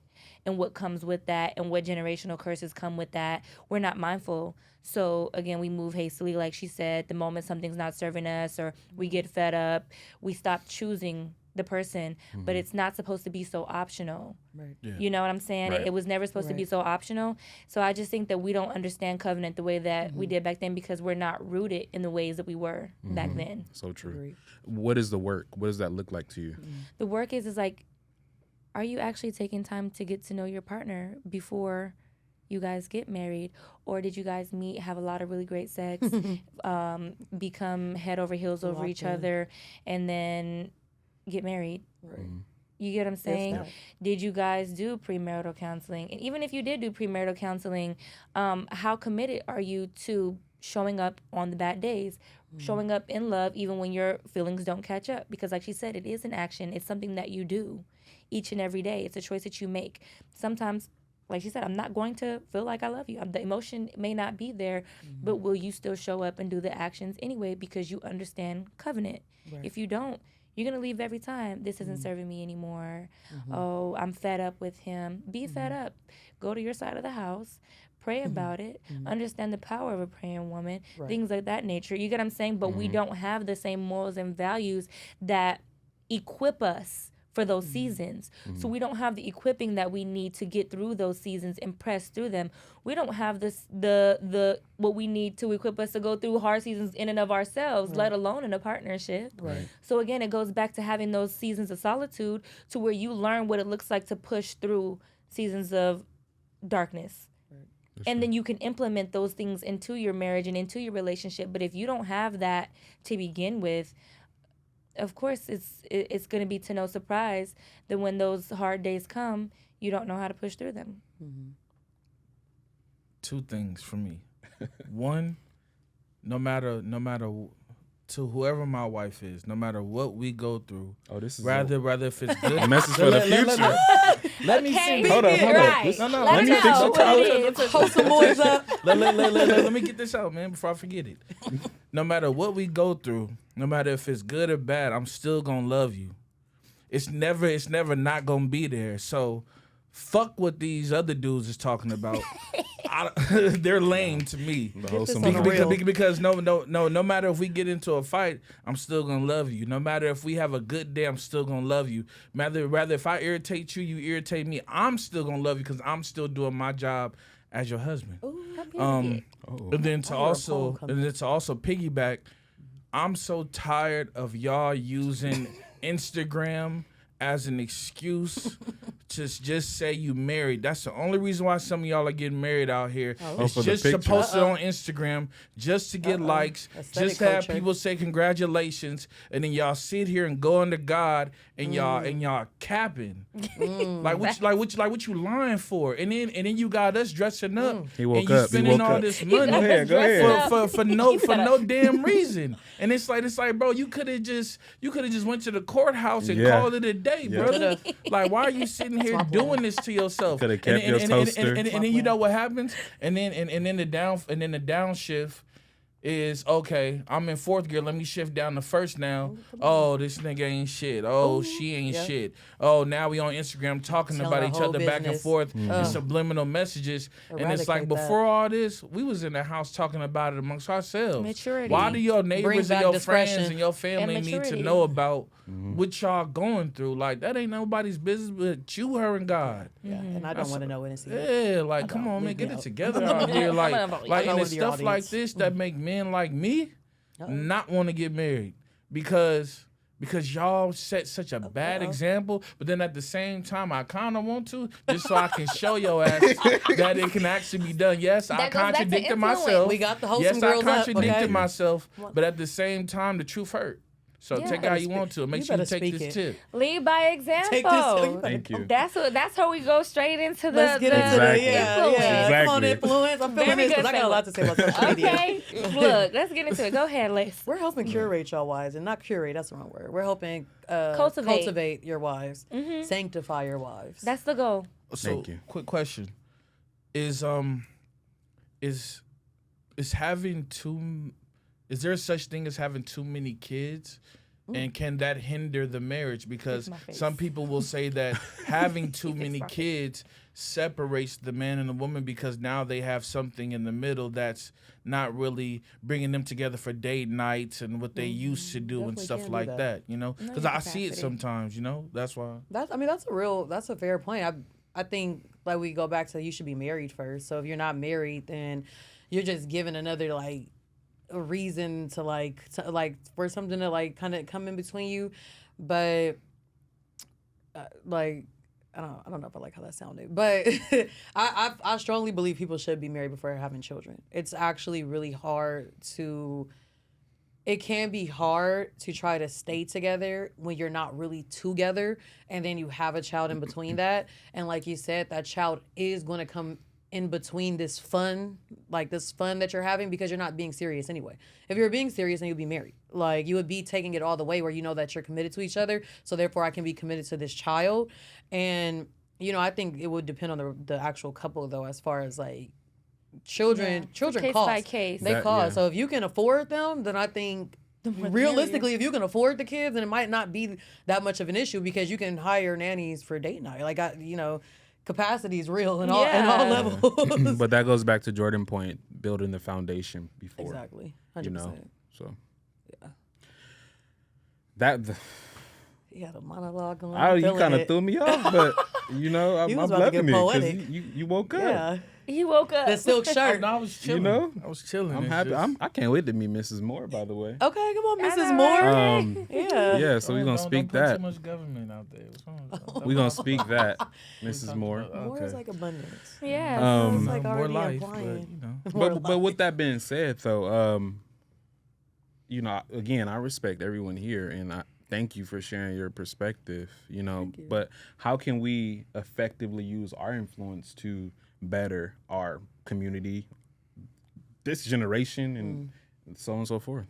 S4: and what comes with that and what generational curses come with that. We're not mindful. So again, we move hastily, like she said. The moment something's not serving us or we get fed up, we stop choosing the person, but it's not supposed to be so optional.
S5: Right.
S2: Yeah.
S4: You know what I'm saying?
S2: Right.
S4: It was never supposed to be so optional. So I just think that we don't understand covenant the way that we did back then because we're not rooted in the ways that we were back then.
S2: So true.
S5: Agreed.
S2: What is the work? What does that look like to you?
S4: The work is like, are you actually taking time to get to know your partner before you guys get married? Or did you guys meet, have a lot of really great sex, become head over heels over each other, and then get married?
S5: Right.
S4: You get what I'm saying?
S5: not.
S4: Did you guys do premarital counseling? And even if you did do premarital counseling, how committed are you to showing up on the bad days, showing up in love even when your feelings don't catch up? Because like she said, it is an action. It's something that you do each and every day. It's a choice that you make. Sometimes, like she said, I'm not going to feel like I love you. The emotion may not be there, but will you still show up and do the actions anyway because you understand covenant?
S5: Right.
S4: If you don't, You're going to leave every time. This isn't serving me anymore. Oh, I'm fed up with him. Be fed up. Go to your side of the house. Pray about it. Understand the power of a praying woman.
S5: Right.
S4: Things like that nature. You get what I'm saying? But we don't have the same morals and values that equip us for those seasons. So we don't have the equipping that we need to get through those seasons and press through them. We don't have the what we need to equip us to go through hard seasons in and of ourselves, let alone in a partnership.
S5: Right.
S4: So again, it goes back to having those seasons of solitude to where you learn what it looks like to push through seasons of darkness. And then you can implement those things into your marriage and into your relationship. But if you don't have that to begin with, of course, it's going to be to no surprise that when those hard days come, you don't know how to push through them.
S3: Two things for me. One, no matter to whoever my wife is, no matter what we go through,
S2: this is
S3: rather if it's good.
S2: a message for the future.
S3: Let me see.
S2: Hold up.
S4: Right.
S3: No,
S4: Let
S3: let
S4: me
S3: me fix
S4: know
S3: the
S4: what it is.
S5: Hold some boys up.
S3: let me get this out, man, before I forget it. No matter what we go through, no matter if it's good or bad, I'm still gonna love you. It's never not gonna be there. So fuck what these other dudes is talking about. They're lame to me. Because no matter if we get into a fight, I'm still gonna love you. No matter if we have a good day, I'm still gonna love you. Rather if I irritate you, you irritate me, I'm still gonna love you because I'm still doing my job as your husband. And then to also piggyback, I'm so tired of y'all using Instagram as an excuse to just say you married. That's the only reason why some of y'all are getting married out here. It's just to post it on Instagram, just to get likes, just to have people say congratulations, and then y'all sit here and go under God and y'all capping. What you lying for? And then you got us dressing up.
S2: He woke
S3: and you
S2: up.
S3: spending all this money
S2: Go ahead.
S3: for no damn reason. And it's like, bro, you could have just went to the courthouse and called it a day, brother. Like, why are you sitting here doing this to yourself?
S2: Could have kept your toaster.
S3: And then you know what happens? And then the downshift is, okay, I'm in fourth gear. Let me shift down to first now. Oh, this nigga ain't shit. Oh, she ain't shit. Oh, now we on Instagram talking about each other back and forth and subliminal messages. And it's like, before all this, we was in the house talking about it amongst ourselves.
S4: Maturity.
S3: Why do your neighbors and your
S5: discretion.
S3: friends and your family need to
S4: maturity.
S3: know about what y'all going through? Like, that ain't nobody's business but you, her, and God.
S6: Yeah, and I don't want to know anything.
S3: Yeah, like, come on, man, get it together out here. Like, and it's stuff like this that make men like me not want to get married because y'all set such a bad example. But then at the same time, I kind of want to, just so I can show your ass that it can actually be done. Yes, I
S4: That goes back to
S3: contradicted myself.
S5: We got the wholesome
S3: Yes, I
S5: girls up,
S3: contradicted
S5: okay?
S3: myself. But at the same time, the truth hurt. So
S4: Yeah.
S3: take it how you want to. Make
S5: You
S3: sure you
S5: better
S3: take
S5: speak
S3: this
S5: it.
S3: tip.
S4: Lead by example.
S5: Take this.
S2: Thank you.
S4: That's how we go straight into the
S5: Let's get into
S2: Exactly.
S5: the
S4: influence.
S5: Come on,
S2: Exactly.
S5: influence. I'm feeling
S4: Very
S5: this because
S4: good
S5: I got a lot to say about social media.
S4: Okay, look, let's get into it. Go ahead, Liz.
S5: We're helping curate y'all wives, and not curate. That's the wrong word. We're helping
S4: Cultivate.
S5: your wives, sanctify your wives.
S4: That's the goal.
S3: So,
S2: Thank you.
S3: quick question: Is having too? Is there such thing as having too many kids? And can that hinder the marriage? Because
S4: my face.
S3: some people will say that having too many kids separates the man and the woman because now they have something in the middle that's not really bringing them together for date nights and what they used to do and
S5: Definitely
S3: stuff
S5: can't do
S3: like
S5: that.
S3: that, you know? Because
S4: No
S3: I see it
S4: capacity.
S3: sometimes, you know? That's why.
S5: That's a fair point. I think like we go back to you should be married first. So if you're not married, then you're just giving another like a reason to like for something to like kind of come in between you. But like I don't know if I like how that sounded, but I strongly believe people should be married before having children. It's actually really hard to. It can be hard to try to stay together when you're not really together, and then you have a child in between that. And like you said, that child is going to come in between this fun that you're having because you're not being serious anyway. If you're being serious, then you'd be married. Like you would be taking it all the way where you know that you're committed to each other. So therefore I can be committed to this child. And, you know, I think it would depend on the actual couple though, as far as like children
S4: Case
S5: cost.
S4: by case.
S5: They
S2: That-
S5: cost.
S2: yeah.
S5: So if you can afford them, then I think realistically, if you can afford the kids, then it might not be that much of an issue because you can hire nannies for date night. Like, capacity is real in all levels.
S2: But that goes back to Jordyn's point, building the foundation before.
S5: Exactly. 100%.
S2: So.
S5: Yeah. He had a monologue going.
S2: You kind of threw me off, but I'm loving it because you woke up.
S5: Yeah.
S4: He woke up.
S5: The silk shirt.
S3: I was chilling. I was chilling.
S2: I'm happy. I can't wait to meet Mrs. Moore, by the way.
S5: Okay, come on, Mrs. Moore.
S2: Yeah, so we're going to speak
S3: don't
S2: that.
S3: Too much government out there. What's wrong with that?
S2: We're going to speak that, Mrs. Moore.
S5: More is like abundance.
S4: Yeah.
S5: It's like
S3: more
S5: already
S3: life,
S5: implying.
S2: But with that being said, though, again, I respect everyone here, and I thank you for sharing your perspective, but how can we effectively use our influence to better our community, this generation, and so on and so forth?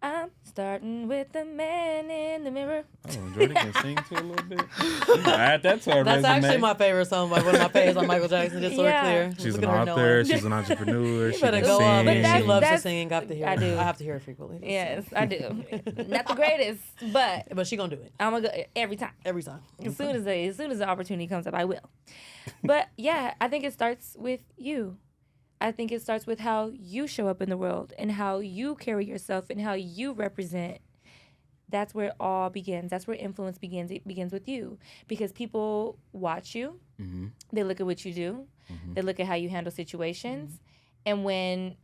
S4: I'm starting with the man in the mirror.
S2: Oh, Jordyn can sing too a little bit. You can add that to her
S5: That's
S2: resume.
S5: actually my favorite song by one of my favorites on Michael Jackson, just so we're clear.
S2: She's
S5: Look
S2: an
S5: at her
S2: author.
S5: knowing.
S2: She's an entrepreneur. She
S5: Better
S2: can
S5: go on.
S2: sing.
S5: She loves to
S4: that's-
S5: sing. I have to hear
S4: I
S5: it.
S4: do.
S5: I have to hear it frequently.
S4: Yes, I do. Not the greatest, but
S5: She gonna do it
S4: I'm gonna go every time.
S5: every time.
S4: As soon as the opportunity comes up, I will. But yeah, I think it starts with you. I think it starts with how you show up in the world and how you carry yourself and how you represent. That's where it all begins. That's where influence begins. It begins with you because people watch you.
S2: Mm-hmm.
S4: They look at what you do.
S2: Mm-hmm.
S4: They look at how you handle situations. And when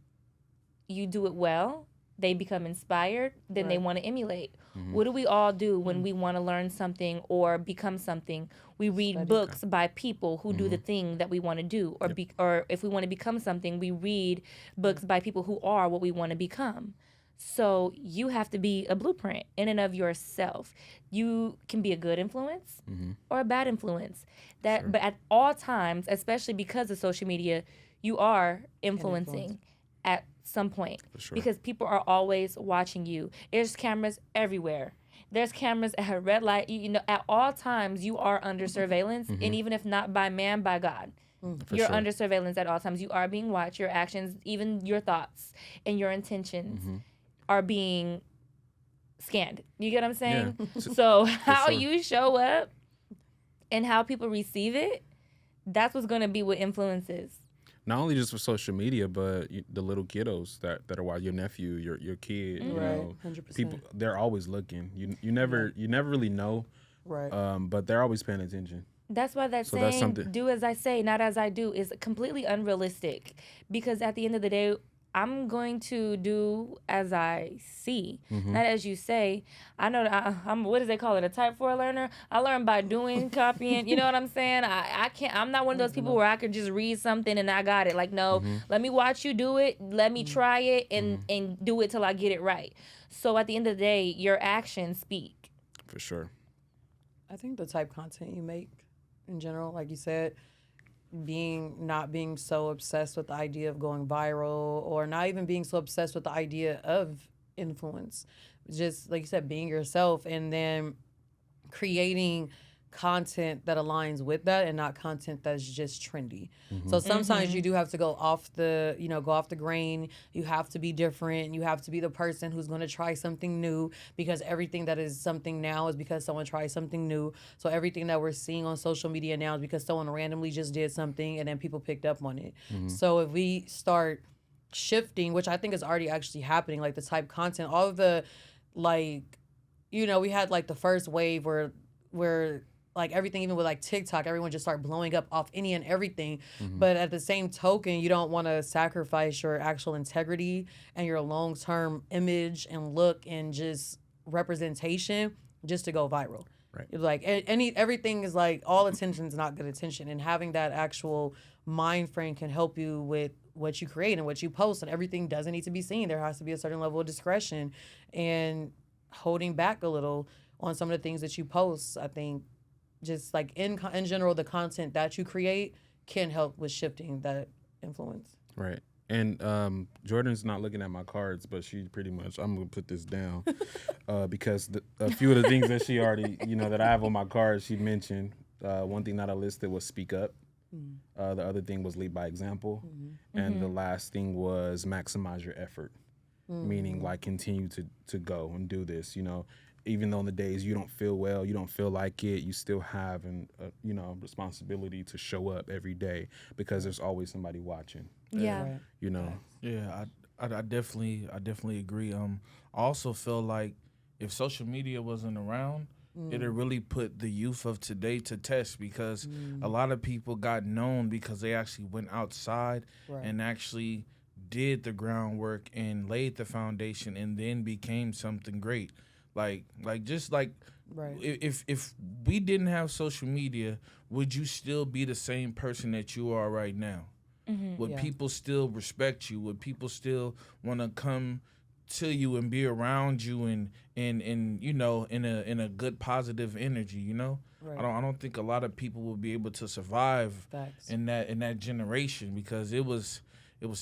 S4: you do it well, they become inspired. Then they want to emulate.
S2: Mm-hmm.
S4: What do we all do when we want to learn something or become something? We read books by people who do the thing that we want to do. Or if we want to become something, we read books by people who are what we want to become. So you have to be a blueprint in and of yourself. You can be a good influence or a bad influence. But at all times, especially because of social media, you are influencing at some point because people are always watching you. There's cameras everywhere. There's cameras at a red light. At all times you are under surveillance, and even if not by man, by God. You're under surveillance at all times. You are being watched. Your actions, even your thoughts and your intentions are being scanned. You get what I'm saying?
S2: Yeah.
S4: So how you show up and how people receive it, that's what's going to be what influence is.
S2: Not only just for social media, but the little kiddos that are watching, your nephew, your kid,
S5: Right, 100%.
S2: people, they're always looking. You never really know,
S5: Right.
S2: but they're always paying attention.
S4: That's why that
S2: So that's
S4: saying,
S2: something-
S4: do as I say, not as I do, is completely unrealistic. Because at the end of the day, I'm going to do as I see, not as you say. I know I'm, what do they call it, a type 4 learner? I learn by doing, copying, you know what I'm saying? I can't, I'm not one of those people where I could just read something and I got it. Like, no, let me watch you do it, let me try it, and do it till I get it right. So at the end of the day, your actions speak.
S2: For sure.
S5: I think the type of content you make in general, like you said, not being so obsessed with the idea of going viral or not even being so obsessed with the idea of influence. Just like you said, being yourself and then creating content that aligns with that and not content that's just trendy. So sometimes you do have to go off the grain. You have to be different. You have to be the person who's going to try something new because everything that is something now is because someone tried something new. So everything that we're seeing on social media now is because someone randomly just did something and then people picked up on it. So if we start shifting, which I think is already actually happening, like the type content, all of the we had like the first wave where like everything, even with like TikTok, everyone just started blowing up off any and everything. But at the same token, you don't want to sacrifice your actual integrity and your long-term image and look and just representation just to go viral.
S2: Right.
S5: It's like everything is like all attention is not good attention, and having that actual mind frame can help you with what you create and what you post, and everything doesn't need to be seen. There has to be a certain level of discretion and holding back a little on some of the things that you post. I think just like in general, the content that you create can help with shifting that influence.
S2: Right. And Jordyn's not looking at my cards, but she pretty much, I'm going to put this down because a few of the things that she already, that I have on my cards, she mentioned. One thing that I listed was speak up. The other thing was lead by example. And the last thing was maximize your effort. meaning like continue to go and do this, even though on the days you don't feel well, you don't feel like it, you still have responsibility to show up every day because there's always somebody watching.
S4: Yeah.
S3: Yeah, I definitely agree. I also feel like if social media wasn't around, it'd really put the youth of today to test because a lot of people got known because they actually went outside and actually did the groundwork and laid the foundation and then became something great. If we didn't have social media, would you still be the same person that you are right now? Would people still respect you? Would people still want to come to you and be around you and in a good positive energy? Right. I don't think a lot of people will be able to survive in that generation because it was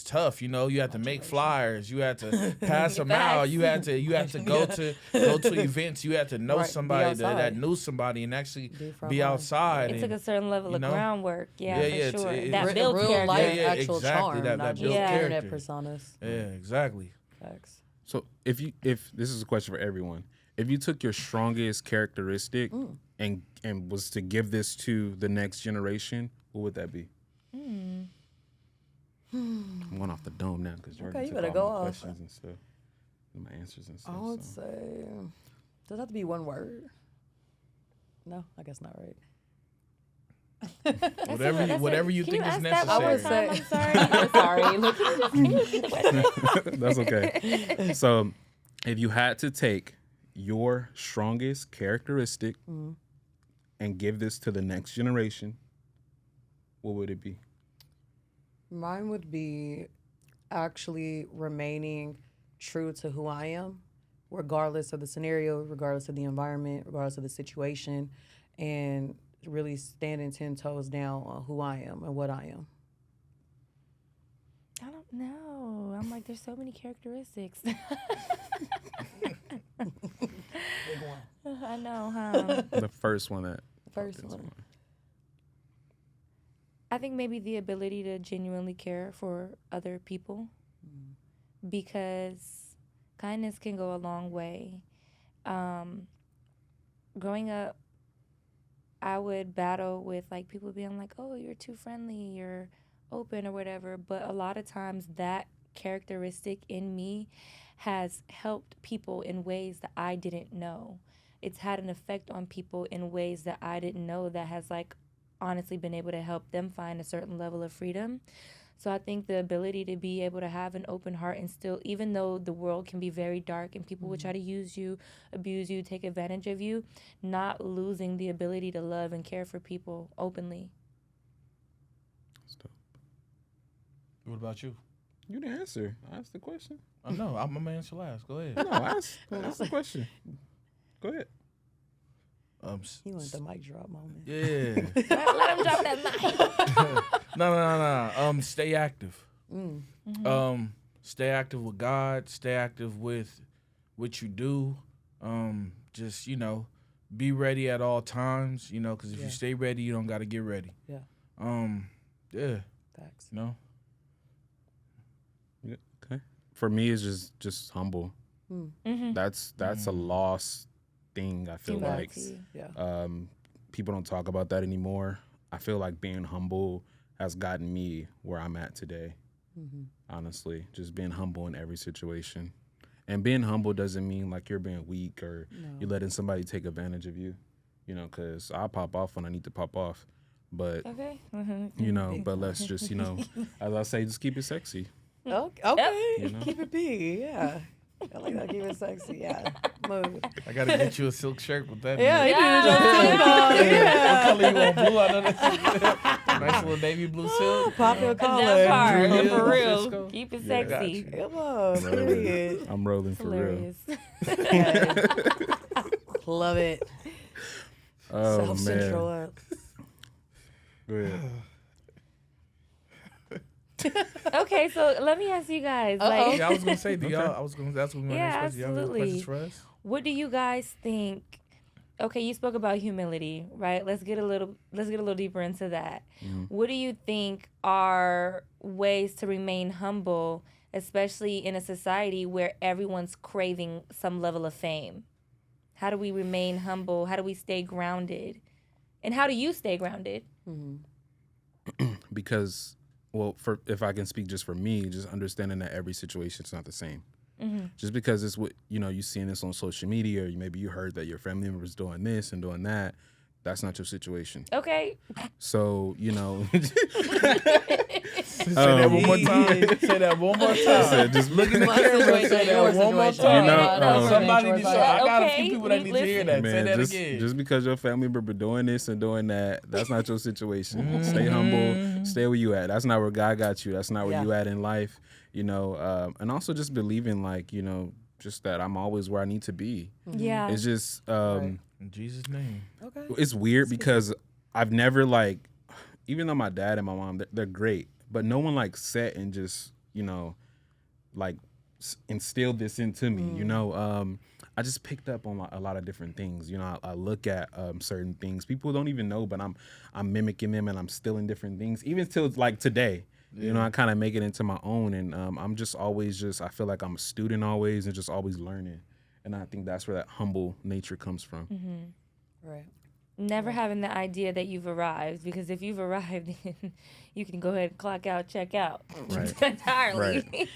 S3: tough. You had to make flyers. You had to pass them out. You had to go to events. You had to know somebody that knew somebody and actually be outside.
S4: It took a certain level of groundwork. For sure. That
S5: built
S4: real
S5: character.
S4: life,
S5: actual
S3: exactly.
S5: charm,
S3: That
S5: not
S3: built
S5: just
S3: character.
S5: internet personas.
S3: Yeah, exactly.
S5: Facts.
S2: So if this is a question for everyone, if you took your strongest characteristic and was to give this to the next generation, what would that be? I'm going off the dome now because Jordyn took all my questions and stuff, and my answers and stuff.
S5: I would say, does it have to be one word? No, I guess not, right?
S3: Whatever you think is necessary.
S5: I would say,
S4: I'm sorry. I'm sorry. Look, can you repeat the question?
S2: That's okay. So, if you had to take your strongest characteristic and give this to the next generation, what would it be?
S5: Mine would be actually remaining true to who I am, regardless of the scenario, regardless of the environment, regardless of the situation, and really standing 10 toes down on who I am and what I am.
S4: I don't know. I'm like, there's so many characteristics. I know, huh?
S2: The first one.
S5: First one.
S4: I think maybe the ability to genuinely care for other people because kindness can go a long way. Growing up, I would battle with like people being like, oh, you're too friendly, you're open or whatever. But a lot of times that characteristic in me has helped people in ways that I didn't know. It's had an effect on people in ways that I didn't know that has like honestly been able to help them find a certain level of freedom. So I think the ability to be able to have an open heart and still, even though the world can be very dark and people will try to use you, abuse you, take advantage of you, not losing the ability to love and care for people openly.
S2: That's dope.
S3: What about you?
S2: You didn't answer. I asked the question.
S3: No, I'm gonna answer last. Go ahead.
S2: No, ask the question. Go ahead.
S5: He wanted the mic drop moment.
S3: Yeah.
S4: Let him drop that mic.
S3: No. Stay active. Stay active with God. Stay active with what you do. Just be ready at all times. Because if you stay ready, you don't got to get ready.
S5: Yeah.
S3: Yeah.
S5: Facts.
S3: No.
S2: Yeah, okay. For me, it's just humble. That's a lost thing. I feel like people don't talk about that anymore. I feel like being humble has gotten me where I'm at today. Honestly, just being humble in every situation. And being humble doesn't mean like you're being weak or you're letting somebody take advantage of you. Because I'll pop off when I need to pop off. But but let's just as I say, just keep it sexy.
S5: Okay. Keep it P. Yeah. I like that. Keep it sexy. Yeah. Move.
S3: I gotta get you a silk shirt with that.
S5: Yeah,
S3: you
S5: did it.
S3: What color you want? Blue? I know that's nice little navy blue silk.
S5: Pop your collar.
S4: That part,
S3: Drill,
S4: for real.
S3: Cisco.
S4: Keep it
S3: Yeah,
S4: sexy.
S5: Come on. Period.
S2: I'm rolling for real.
S4: Hilarious.
S5: Love it.
S2: Oh
S5: Self-central
S2: man.
S5: up.
S2: Go ahead.
S4: Okay, so let me ask you guys.
S3: Yeah, I was gonna say, I was gonna. That's what we
S4: Yeah,
S3: next question. Do y'all have any
S4: absolutely.
S3: questions for us?
S4: What do you guys think? Okay, you spoke about humility, right? Let's get a little deeper into that. What do you think are ways to remain humble especially in a society where everyone's craving some level of fame? How do we remain humble? How do we stay grounded? And how do you stay grounded?
S2: Because, well, if I can speak just for me, just understanding that every situation is not the same. Just because it's what, you seeing this on social media, or maybe you heard that your family member is doing this and doing that, that's not your situation.
S4: Okay.
S2: So,
S3: Say that one more time. Say that one more time.
S2: just
S3: Look at the camera. Say that one more time. Somebody needs to. I got a few people that need to hear that. Say that again.
S2: Just because your family member doing this and doing that, that's not your situation. Stay humble. Stay where you at. That's not where God got you. That's not where you at in life. And also just believing, just that I'm always where I need to be.
S4: Yeah.
S2: It's just
S3: In Jesus' name.
S5: Okay.
S2: it's weird because I've never even though my dad and my mom, they're great, but no one sat and just instilled this into me. I just picked up on a lot of different things. I look at certain things people don't even know, but I'm mimicking them and I'm stealing different things even till today. I kind of make it into my own, and I'm just always I feel like I'm a student always and just always learning, and I think that's where that humble nature comes from.
S5: Right.
S4: Never having the idea that you've arrived, because if you've arrived, then you can go ahead and clock out, check out.
S2: Right.
S4: Entirely.
S2: Right.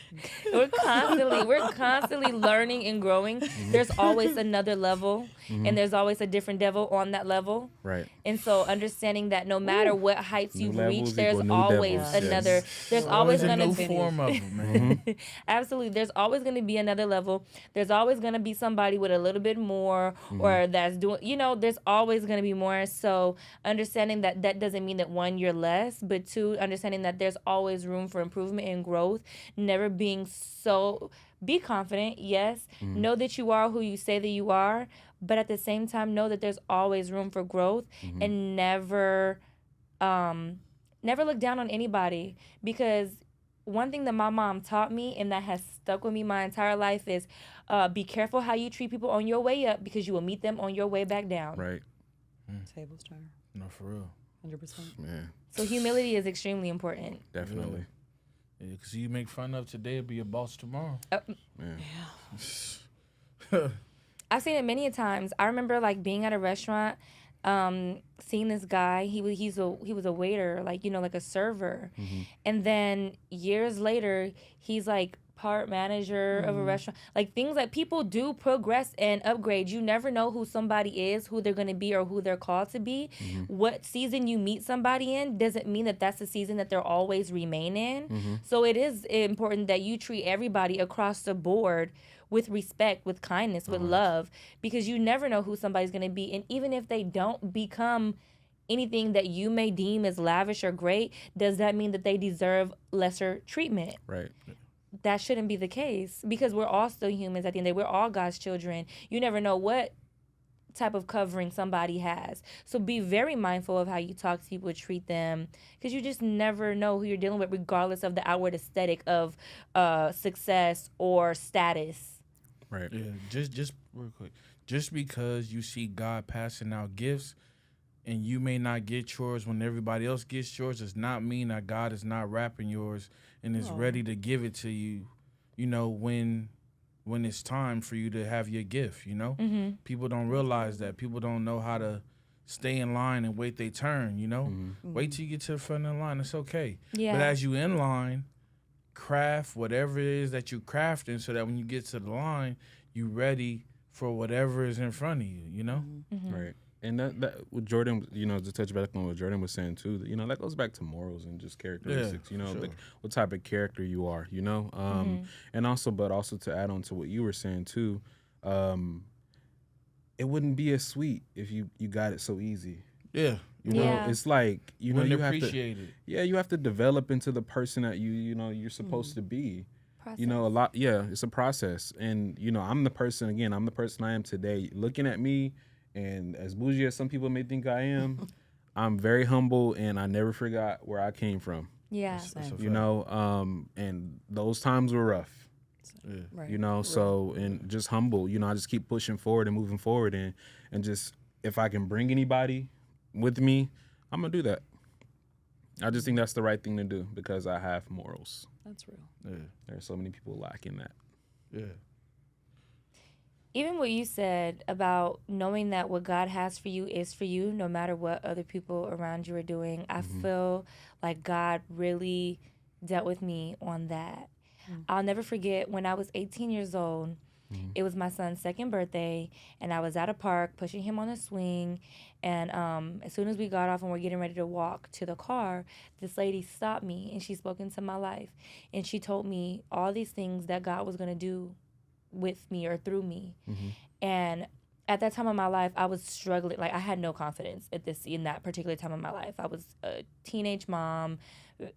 S4: We're constantly learning and growing. There's always another level, and there's always a different devil on that level.
S2: Right.
S4: And so understanding that no matter what heights
S2: New
S4: you've
S2: levels
S4: reached, there's
S2: equal new
S4: always
S2: devils,
S4: another.
S2: yes.
S4: There's always
S3: a
S4: going
S3: new
S4: to
S3: form of them, man.
S4: Absolutely. There's always going to be another level. There's always going to be somebody with a little bit more, or that's doing, there's always going to be more. So understanding that doesn't mean that, one, you're less, but two, understanding that there's always room for improvement and growth. Never being so, be confident, yes. Know that you are who you say that you are, but at the same time, know that there's always room for growth, and never look down on anybody. Because one thing that my mom taught me and that has stuck with me my entire life is be careful how you treat people on your way up, because you will meet them on your way back down.
S2: Right.
S5: Tables turn.
S3: No, for real.
S5: 100%.
S2: Man,
S4: So humility is extremely important.
S2: definitely.
S3: Yeah, because you make fun of today, be a boss tomorrow.
S2: Man.
S4: I've seen it many a times. I remember being at a restaurant, seeing this guy. He was a waiter, like a server, and then years later, he's part manager of a restaurant. Things like people do progress and upgrade. You never know who somebody is, who they're going to be, or who they're called to be. What season you meet somebody in doesn't mean that that's the season that they'll always remain in. So it is important that you treat everybody across the board with respect, with kindness, with love, because you never know who somebody's going to be. And even if they don't become anything that you may deem as lavish or great, does that mean that they deserve lesser treatment?
S2: Right.
S4: That shouldn't be the case, because we're all still humans at the end of the day. We're all God's children. You never know what type of covering somebody has. So be very mindful of how you talk to people, treat them, because you just never know who you're dealing with, regardless of the outward aesthetic of success or status.
S2: Right.
S3: Yeah, just real quick. Just because you see God passing out gifts and you may not get yours when everybody else gets yours does not mean that God is not wrapping yours and is ready to give it to you, when it's time for you to have your gift, People don't realize that. People don't know how to stay in line and wait their turn, Wait till you get to the front of the line. It's okay.
S4: Yeah.
S3: But as you in line, craft whatever it is that you crafting so that when you get to the line, you ready for whatever is in front of you,
S2: Right. And that with Jordyn, to touch back on what Jordyn was saying too, that goes back to morals and just characteristics,
S3: sure.
S2: What type of character you are, and also to add on to what you were saying too, it wouldn't be as sweet if you got it so easy.
S3: Yeah.
S2: It's like, you have
S3: appreciate
S2: to,
S3: it.
S2: Yeah, you have to develop into the person that you're supposed to be.
S4: Process.
S2: A lot. Yeah, it's a process. And, I'm the person I am today. Looking at me, and as bougie as some people may think I am, I'm very humble, and I never forgot where I came from.
S4: Yeah.
S2: And those times were rough.
S3: Yeah.
S5: Right.
S2: So, and just humble, I just keep pushing forward and moving forward, and just, if I can bring anybody with me, I'm going to do that. I just think that's the right thing to do because I have morals.
S5: That's real.
S3: Yeah.
S2: There are so many people lacking that.
S3: Yeah.
S4: Even what you said about knowing that what God has for you is for you, no matter what other people around you are doing, I feel like God really dealt with me on that. I'll never forget when I was 18 years old. It was my son's second birthday, and I was at a park pushing him on a swing. And as soon as we got off and we're getting ready to walk to the car, this lady stopped me, and she spoke into my life. And she told me all these things that God was going to do with me or through me. And at that time of my life, I was struggling. Like, I had no confidence in that particular time of my life. I was a teenage mom,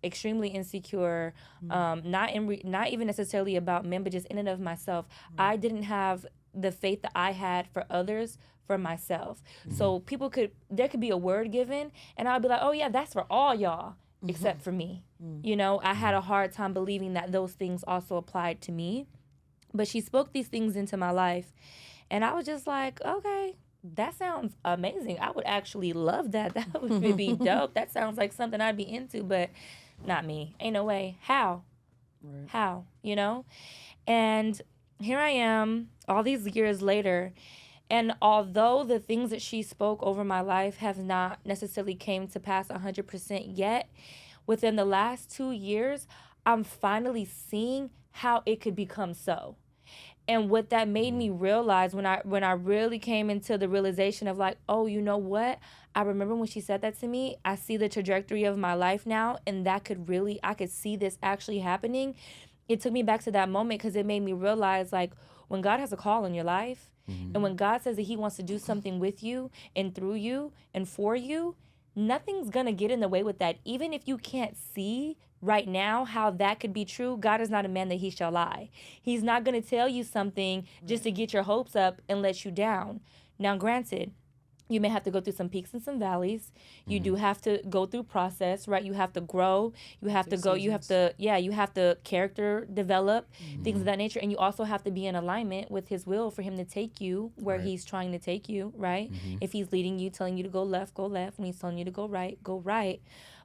S4: extremely insecure, not even necessarily about men, but just in and of myself. I didn't have the faith that I had for others for myself. So there could be a word given, and I'd be like, oh yeah, that's for all y'all except for me. You know, I had a hard time believing that those things also applied to me. But she spoke these things into my life, and I was just like, okay, that sounds amazing. I would actually love that. That would be dope. That sounds like something I'd be into, but not me. Ain't no way. How?
S5: Right.
S4: How? You know? And here I am all these years later, and although the things that she spoke over my life have not necessarily came to pass 100% yet, within the last 2 years, I'm finally seeing how it could become so. And what that made me realize when I really came into the realization of like, oh, you know what? I remember when she said that to me, I see the trajectory of my life now, and I could see this actually happening. It took me back to that moment because it made me realize, like, when God has a call in your life, and when God says that he wants to do something with you and through you and for you, nothing's going to get in the way with that. Even if you can't see right now how that could be true, God is not a man that he shall lie. He's not going to tell you something just to get your hopes up and let you down. Now, granted, you may have to go through some peaks and some valleys. You do have to go through process, right? You have to grow. You have to go. You have to character develop, things of that nature. And you also have to be in alignment with his will for him to take you where he's trying to take you, right? If he's leading you, telling you to go left, go left. When he's telling you to go right.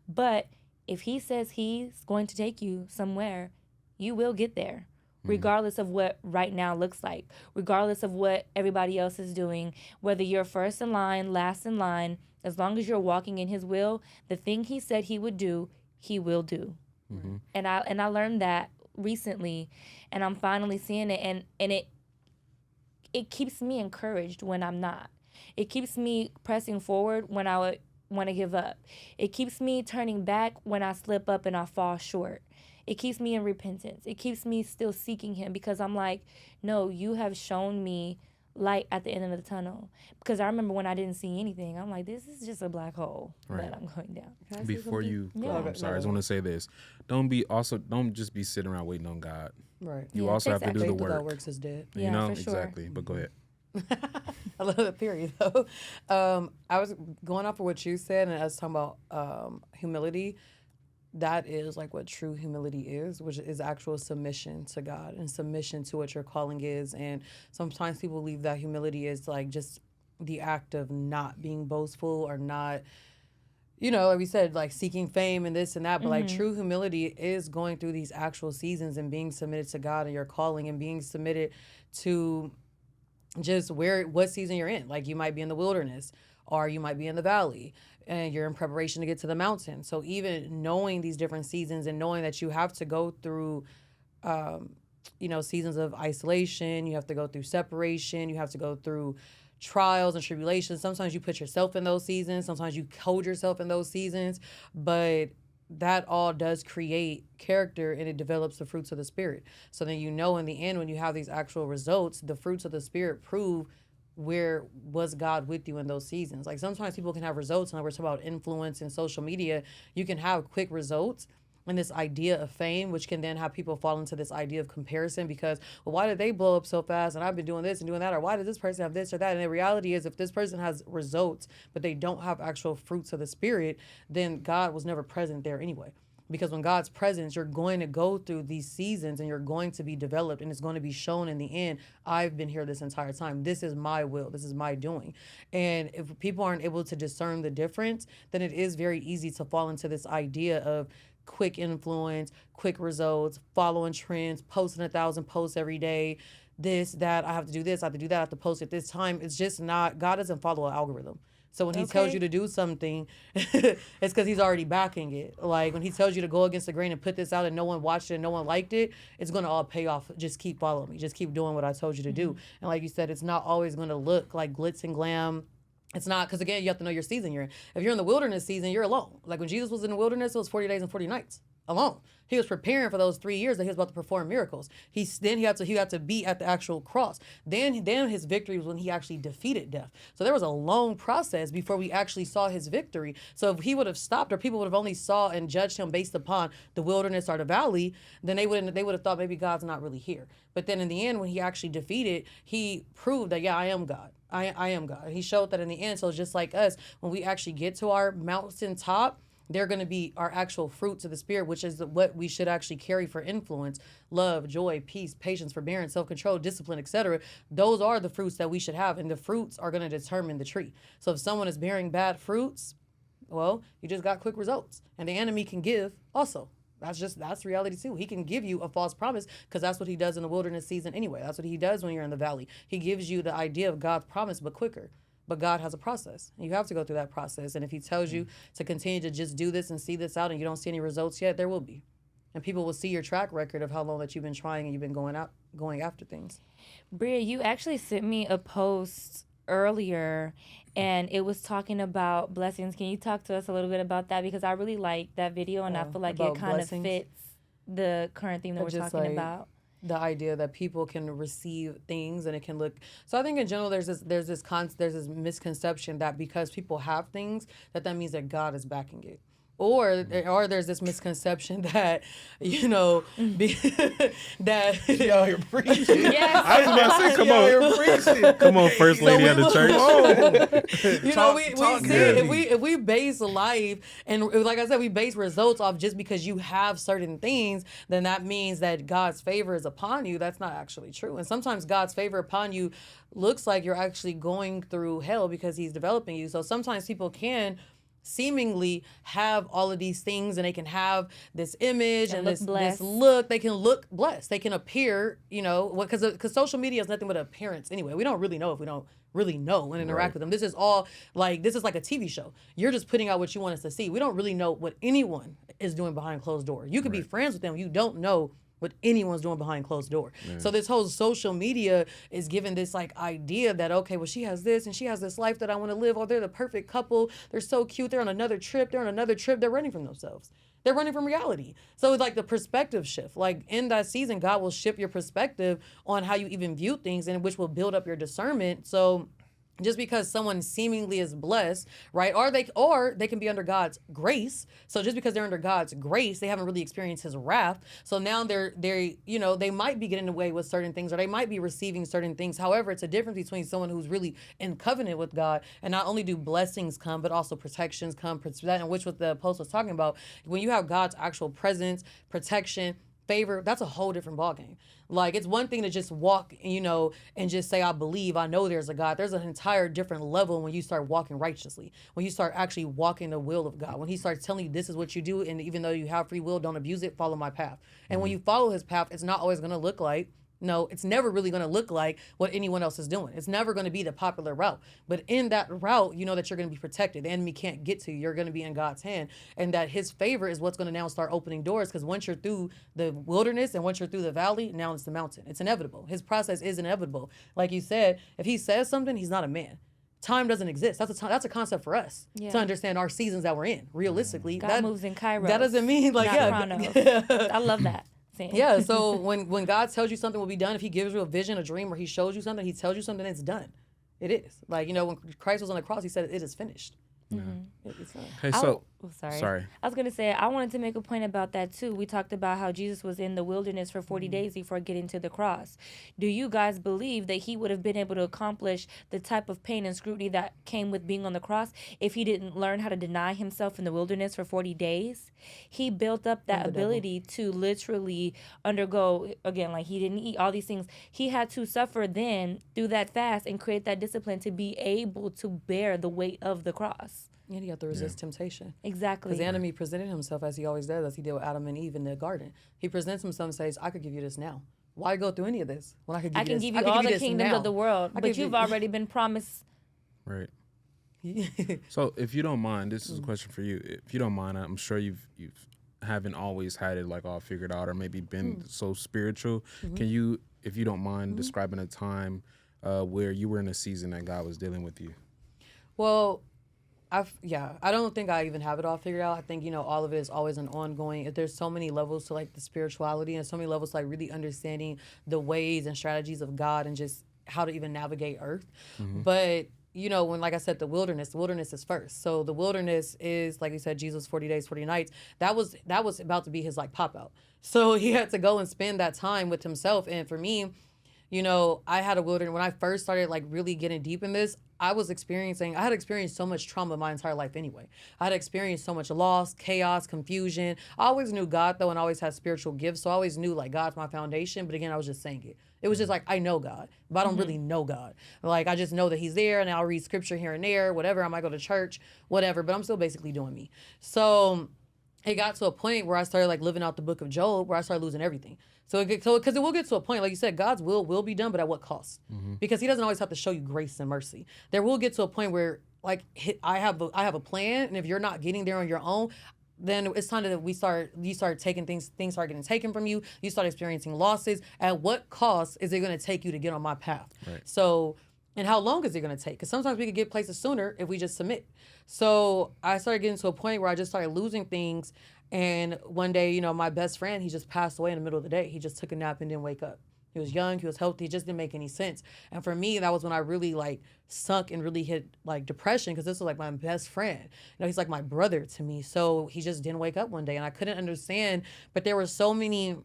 S4: But if he says he's going to take you somewhere, you will get there. Regardless of what right now looks like, regardless of what everybody else is doing, whether you're first in line, last in line, as long as you're walking in his will, the thing he said he would do, he will do. And I learned that recently, and I'm finally seeing it, and it keeps me encouraged when I'm not. It keeps me pressing forward when I would want to give up. It keeps me turning back when I slip up and I fall short. It keeps me in repentance. It keeps me still seeking him because I'm like, no, you have shown me light at the end of the tunnel. Because I remember when I didn't see anything, I'm like, this is just a black hole that I'm going down.
S2: Before you go,
S5: Yeah.
S2: I'm sorry, I just want to say this. Don't just be sitting around waiting on God.
S5: Right.
S2: You also have to do the
S5: Faith without
S2: work.
S5: works is dead.
S2: You
S4: Yeah,
S2: know,
S4: for sure.
S2: exactly. But go ahead.
S5: I love that theory, though. I was going off of what you said, and I was talking about humility. That is like what true humility is, which is actual submission to God and submission to what your calling is. And sometimes people believe that humility is like just the act of not being boastful or not, you know, like we said, like seeking fame and this and that. But like true humility is going through these actual seasons and being submitted to God and your calling and being submitted to just what season you're in. Like you might be in the wilderness or you might be in the valley and you're in preparation to get to the mountain. So even knowing these different seasons and knowing that you have to go through, seasons of isolation, you have to go through separation, you have to go through trials and tribulations. Sometimes you put yourself in those seasons. Sometimes you hold yourself in those seasons, but that all does create character and it develops the fruits of the spirit. So then, you know, in the end, when you have these actual results, the fruits of the spirit prove where was God with you in those seasons. Like sometimes people can have results, and we're talking about influence in social media. You can have quick results and this idea of fame, which can then have people fall into this idea of comparison because, well, why did they blow up so fast and I've been doing this and doing that? Or why did this person have this or that? And the reality is if this person has results, but they don't have actual fruits of the spirit, then God was never present there anyway. Because when God's presence, you're going to go through these seasons and you're going to be developed, and it's going to be shown in the end, I've been here this entire time. This is my will. This is my doing. And if people aren't able to discern the difference, then it is very easy to fall into this idea of quick influence, quick results, following trends, posting 1,000 posts every day, this, that, I have to do this, I have to do that, I have to post at this time. It's just not, God doesn't follow an algorithm. So when he tells you to do something, it's because he's already backing it. Like when he tells you to go against the grain and put this out and no one watched it and no one liked it, it's going to all pay off. Just keep following me. Just keep doing what I told you to do. And like you said, it's not always going to look like glitz and glam. It's not, because again, you have to know your season you're in. If you're in the wilderness season, you're alone. Like when Jesus was in the wilderness, it was 40 days and 40 nights alone. He was preparing for those 3 years that he was about to perform miracles. He had to be at the actual cross. Then his victory was when he actually defeated death. So there was a long process before we actually saw his victory. So if he would have stopped, or people would have only saw and judged him based upon the wilderness or the valley, then they would have thought maybe God's not really here. But then in the end, when he actually defeated, he proved that, yeah, I am God. I am God. He showed that in the end. So it's just like us, when we actually get to our mountaintop, they're going to be our actual fruits of the Spirit, which is what we should actually carry for influence: love, joy, peace, patience, forbearance, self-control, discipline, etc. Those are the fruits that we should have, and the fruits are going to determine the tree. So if someone is bearing bad fruits, well, you just got quick results. And the enemy can give also. That's reality too. He can give you a false promise, because that's what he does in the wilderness season anyway. That's what he does when you're in the valley. He gives you the idea of God's promise, but quicker. But God has a process. You have to go through that process. And if he tells you to continue to just do this and see this out and you don't see any results yet, there will be. And people will see your track record of how long that you've been trying and you've been going after things.
S4: Bria, you actually sent me a post earlier, and it was talking about blessings. Can you talk to us a little bit about that? Because I really like that video, and I feel like it kind of fits the current theme that we're talking about.
S5: The idea that people can receive things and it can look. So I think in general there's this misconception that because people have things that means that God is backing it. Or there's this misconception that, that
S3: Yo, you're preaching.
S4: Yes.
S2: I was about to say, come on, come on, first lady of the church.
S5: We see if we base life, and like I said, we base results off just because you have certain things, then that means that God's favor is upon you. That's not actually true. And sometimes God's favor upon you looks like you're actually going through hell because he's developing you. So sometimes people can seemingly have all of these things, and they can have this image and this look. They can look blessed. They can appear, because social media is nothing but appearance anyway. We don't really know if we don't really know and interact with them. This is like a TV show. You're just putting out what you want us to see. We don't really know what anyone is doing behind closed doors. You could be friends with them. You don't know what anyone's doing behind closed door. So this whole social media is giving this idea that, okay, well, she has this and she has this life that I want to live. Oh, they're the perfect couple. They're so cute. They're on another trip. They're running from themselves. They're running from reality. So it's like the perspective shift. Like in that season, God will shift your perspective on how you even view things, and which will build up your discernment. So just because someone seemingly is blessed, right? Or they can be under God's grace. So just because they're under God's grace, they haven't really experienced his wrath. So now they might be getting away with certain things, or they might be receiving certain things. However, it's a difference between someone who's really in covenant with God, and not only do blessings come, but also protections come, and which what the post was talking about. When you have God's actual presence, protection, favor, that's a whole different ballgame. Like, it's one thing to just walk, and just say, I believe, I know there's a God. There's an entire different level when you start walking righteously, when you start actually walking the will of God, when he starts telling you this is what you do, and even though you have free will, don't abuse it, follow my path. And when you follow his path, it's not always going to look like, no, it's never really going to look like what anyone else is doing. It's never going to be the popular route. But in that route, you know that you're going to be protected. The enemy can't get to you. You're going to be in God's hand. And that his favor is what's going to now start opening doors, because once you're through the wilderness and once you're through the valley, now it's the mountain. It's inevitable. His process is inevitable. Like you said, if he says something, he's not a man. Time doesn't exist. That's a concept for us to understand our seasons that we're in. Realistically,
S4: God moves in Kairos.
S5: That doesn't mean
S4: I love that.
S5: Yeah, so when God tells you something will be done, if he gives you a vision, a dream, or he shows you something, he tells you something, it's done. It is. Like, when Christ was on the cross, he said, it is finished.
S2: Mm-hmm.
S5: It's done.
S2: Hey, so
S4: Oh, sorry.
S2: Sorry.
S4: I was going to say, I wanted to make a point about that too. We talked about how Jesus was in the wilderness for 40 days before getting to the cross. Do you guys believe that he would have been able to accomplish the type of pain and scrutiny that came with being on the cross if he didn't learn how to deny himself in the wilderness for 40 days? He built up that ability to literally undergo, again, like he didn't eat all these things. He had to suffer then through that fast and create that discipline to be able to bear the weight of the cross.
S5: And you have to resist temptation.
S4: Exactly.
S5: Because the enemy presented himself as he always does, as he did with Adam and Eve in the garden. He presents himself and says, I could give you this now. Why go through any of this when I could give you this?
S4: All the kingdoms of the world,
S5: I
S4: but
S5: could
S4: you've
S5: give-
S4: already been promised.
S2: Right. So if you don't mind, this is a question for you. If you don't mind, I'm sure you've haven't always had it like all figured out or maybe been so spiritual. Can you, if you don't mind, describing a time where you were in a season that God was dealing with you?
S5: Well, I don't think I even have it all figured out. I think, all of it is always an ongoing. There's so many levels to like the spirituality and so many levels to like really understanding the ways and strategies of God and just how to even navigate earth. But, when, like I said, the wilderness is first. So the wilderness is, like you said, Jesus 40 days, 40 nights. That was about to be his like pop out. So he had to go and spend that time with himself. And for me, I had a wilderness. When I first started like really getting deep in this, I had experienced so much trauma my entire life anyway. I had experienced so much loss, chaos, confusion. I always knew God though and always had spiritual gifts. So I always knew like God's my foundation. But again, I was just saying it. It was just like, I know God, but I don't really know God. Like, I just know that he's there and I'll read scripture here and there, whatever. I might go to church, whatever, but I'm still basically doing me. So it got to a point where I started like living out the book of Job, where I started losing everything. Because it will get to a point, like you said, God's will be done, but at what cost? Because he doesn't always have to show you grace and mercy. There will get to a point where like I have a plan, and if you're not getting there on your own, then it's time that you start taking things start getting taken from you. You start experiencing losses. At what cost is it going to take you to get on my path?
S2: Right.
S5: So, and how long is it going to take? Because sometimes we could get places sooner if we just submit. So I started getting to a point where I just started losing things. And one day, my best friend, he just passed away in the middle of the day. He just took a nap and didn't wake up. He was young, he was healthy, it just didn't make any sense. And for me, that was when I really like sunk and really hit like depression, because this was like my best friend. He's like my brother to me. So he just didn't wake up one day and I couldn't understand. But there were so many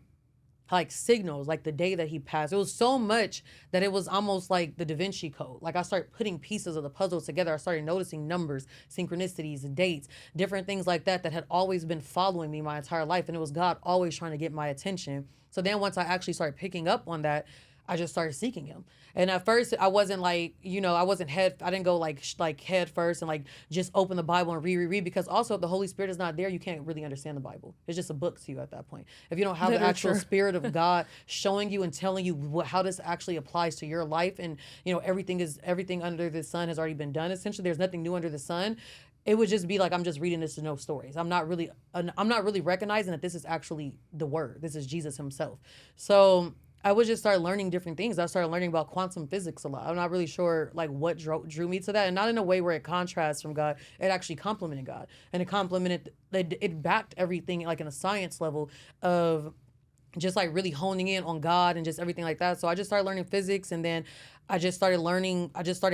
S5: like signals, like the day that he passed. It was so much that it was almost like the Da Vinci Code. Like I started putting pieces of the puzzle together. I started noticing numbers, synchronicities, dates, different things like that had always been following me my entire life. And it was God always trying to get my attention. So then once I actually started picking up on that, I just started seeking him. And at first I wasn't like, I didn't go like head first and like just open the Bible and read, because also if the Holy Spirit is not there, you can't really understand the Bible. It's just a book to you at that point. If you don't have the actual Spirit of God showing you and telling you how this actually applies to your life, and everything under the sun has already been done. Essentially, there's nothing new under the sun. It would just be like, I'm just reading this to know stories. I'm not really recognizing that this is actually the word. This is Jesus himself. So I would just start learning different things. I started learning about quantum physics a lot. I'm not really sure like what drew me to that, and not in a way where it contrasts from God. It actually complemented God, and it backed everything like in a science level of just like really honing in on God and just everything like that. So I just started learning physics, and then I just started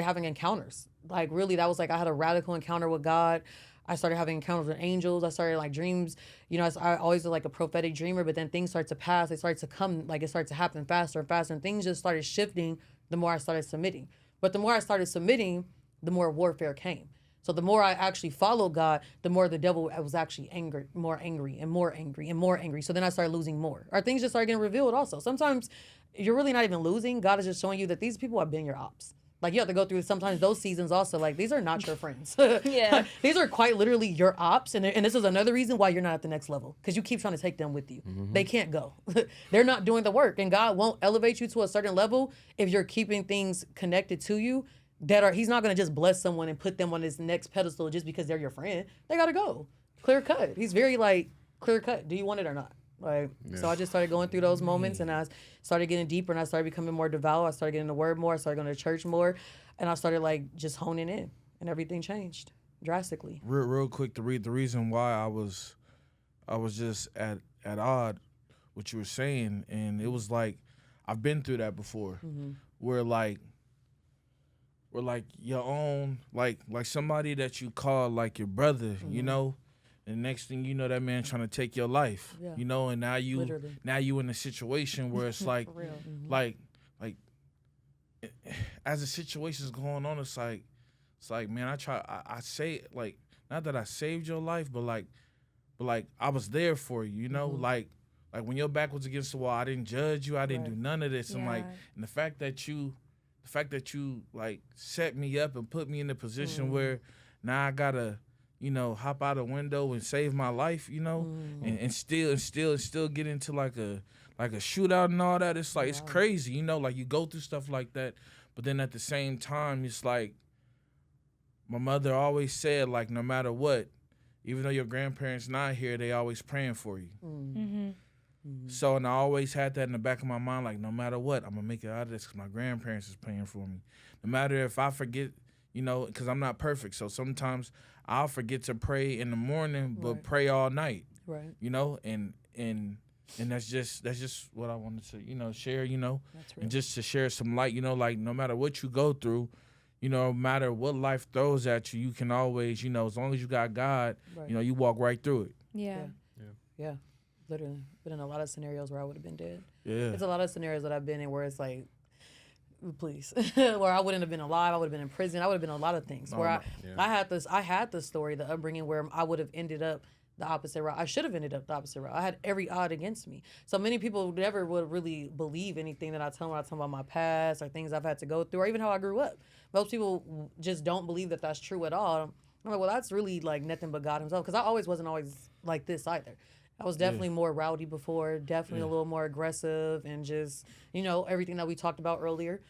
S5: having encounters. Like really, that was like I had a radical encounter with God. I started having encounters with angels. I started like dreams. I always was like a prophetic dreamer, but then things started to pass. They started to come, like it started to happen faster and faster, and things just started shifting the more I started submitting. But the more I started submitting, the more warfare came. So the more I actually followed God, the more the devil was actually more angry. So then I started losing more. Or things just started getting revealed also. Sometimes you're really not even losing. God is just showing you that these people have been your ops. Like you have to go through sometimes those seasons also. Like these are not your friends.
S4: Yeah.
S5: These are quite literally your ops. And this is another reason why you're not at the next level. Because you keep trying to take them with you. They can't go. They're not doing the work. And God won't elevate you to a certain level if you're keeping things connected to you he's not going to just bless someone and put them on his next pedestal just because they're your friend. They got to go. Clear cut. He's very like clear cut. Do you want it or not? Like, So I just started going through those moments, and I started getting deeper, and I started becoming more devout. I started getting the word more. I started going to church more, and I started like just honing in, and everything changed drastically.
S3: Real quick to read the reason why I was just at odd what you were saying, and it was like I've been through that before, where like your own like somebody that you call like your brother, And the next thing you know, that man trying to take your life.
S5: Yeah.
S3: You know, and now you in a situation where it's like, like as the situation's going on, it's like, man, I say like, not that I saved your life, but like I was there for you, you know, like when your back was against the wall, I didn't judge you, I didn't do none of this. And like, and the fact that you like set me up and put me in the position where now I gotta, you know, hop out a window and save my life, you know, and still get into like a shootout and all that. It's like, it's crazy, you know, like you go through stuff like that, but then at the same time, it's like, my mother always said, like, no matter what, even though your grandparents not here, they always praying for you. So, and I always had that in the back of my mind, like, no matter what, I'm going to make it out of this because my grandparents is praying for me. No matter if I forget, you know, because I'm not perfect. So sometimes I'll forget to pray in the morning, but pray all night. Right. You know, and that's just what I wanted to, you know, share, you know, and just to share some light, you know, like no matter what you go through, you know, no matter what life throws at you, you can always, you know, as long as you got God, you know, you walk right through it.
S5: Yeah. Literally. Been in a lot of scenarios where I would have been dead. Yeah. It's a lot of scenarios that I've been in where it's like, please, where I wouldn't have been alive. I would have been in prison. I would have been in a lot of things where I had this story, the upbringing where I would have ended up the opposite route. I should have ended up the opposite route. I had every odd against me. So many people never would really believe anything that I tell them when I tell them about my past or things I've had to go through or even how I grew up. Most people just don't believe that that's true at all. I'm like, well, that's really like nothing but God himself. Because I wasn't always like this either. I was definitely more rowdy before, definitely a little more aggressive and just, you know, everything that we talked about earlier.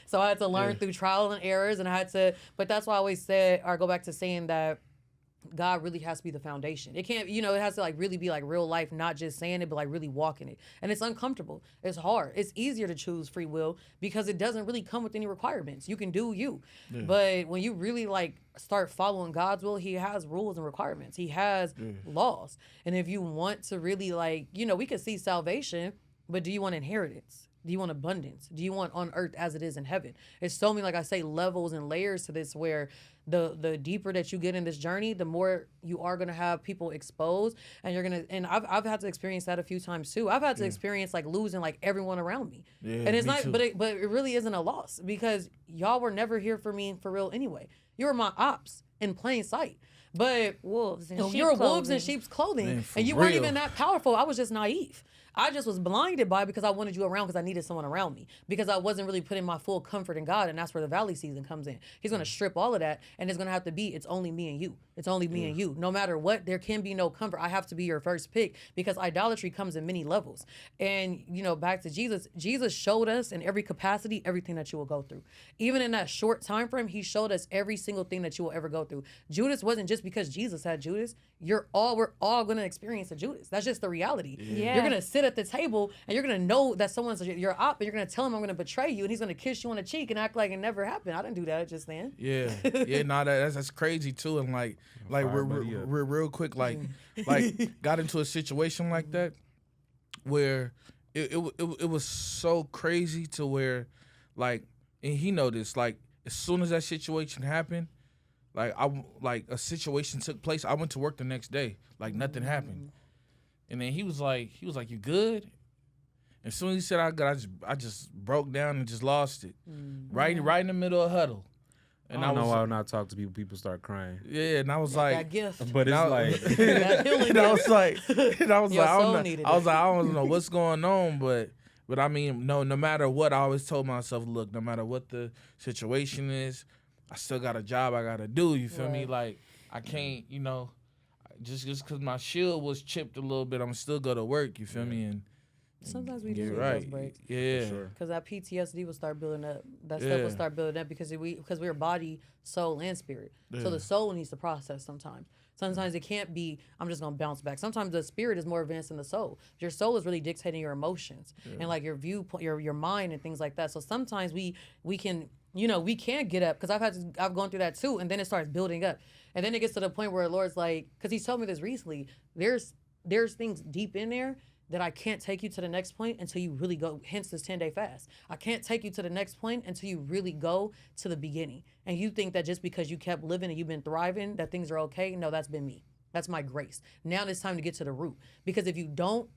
S5: So I had to learn through trial and errors but that's why I always said, or go back to saying that God really has to be the foundation. It can't, you know, it has to like really be like real life, not just saying it, but like really walking it. And it's uncomfortable. It's hard. It's easier to choose free will because it doesn't really come with any requirements. You can do you. But when you really like start following God's will, he has rules and requirements. He has laws. And if you want to really like, you know, we could see salvation, but do you want inheritance? Do you want abundance? Do you want on earth as it is in heaven? It's so many, like I say, levels and layers to this where the deeper that you get in this journey, the more you are going to have people exposed and I've had to experience that a few times too. I've had to experience like losing like everyone around me. And it's not, but it really isn't a loss because y'all were never here for me for real anyway. You were my ops in plain sight. But
S4: wolves in
S5: sheep's clothing. And you weren't even that powerful. I was just naive. I just was blinded by it because I wanted you around because I needed someone around me because I wasn't really putting my full comfort in God, and that's where the valley season comes in. He's going to strip all of that, and it's going to have to be, it's only me and you. It's only me and you. No matter what, there can be no comfort. I have to be your first pick because idolatry comes in many levels. And, you know, back to Jesus, Jesus showed us in every capacity everything that you will go through. Even in that short time frame, he showed us every single thing that you will ever go through. Judas wasn't just because Jesus had Judas. We're all going to experience a Judas. That's just the reality. You're going to sit at the table and you're going to know that someone's your op and you're going to tell him I'm going to betray you and he's going to kiss you on the cheek and act like it never happened. I didn't do that just then.
S3: That's crazy too. And like we're real quick, like got into a situation like that where it was so crazy to where like, and he noticed like as soon as that situation happened, like a situation took place, I went to work the next day, like nothing happened. And then he was like, you good? As soon as he said I just broke down and just lost it. Right in the middle of huddle.
S2: And I don't know why when I talk to people start crying.
S3: Yeah, and I was like,
S5: that gift.
S2: But it's like,
S3: and I was like, I don't know what's going on, but I mean, no matter what, I always told myself, look, no matter what the situation is, I still got a job I gotta do. You feel me? Like I can't, you know, just because my shield was chipped a little bit, I'm still go to work. You feel me? And
S5: sometimes we do need those breaks.
S3: Yeah,
S5: because that PTSD will start building up. That stuff will start building up because we're body, soul, and spirit. So the soul needs to process sometimes. Sometimes it can't be, I'm just gonna bounce back. Sometimes the spirit is more advanced than the soul. Your soul is really dictating your emotions and like your viewpoint, your mind and things like that. So sometimes we can, you know, we can't get up because I've gone through that too, and then it starts building up, and then it gets to the point where the Lord's like, because He's told me this recently. There's things deep in there that I can't take you to the next point until you really go. Hence this 10-day fast. I can't take you to the next point until you really go to the beginning. And you think that just because you kept living and you've been thriving, that things are okay? No, that's been me. That's my grace. Now it's time to get to the root. Because if you don't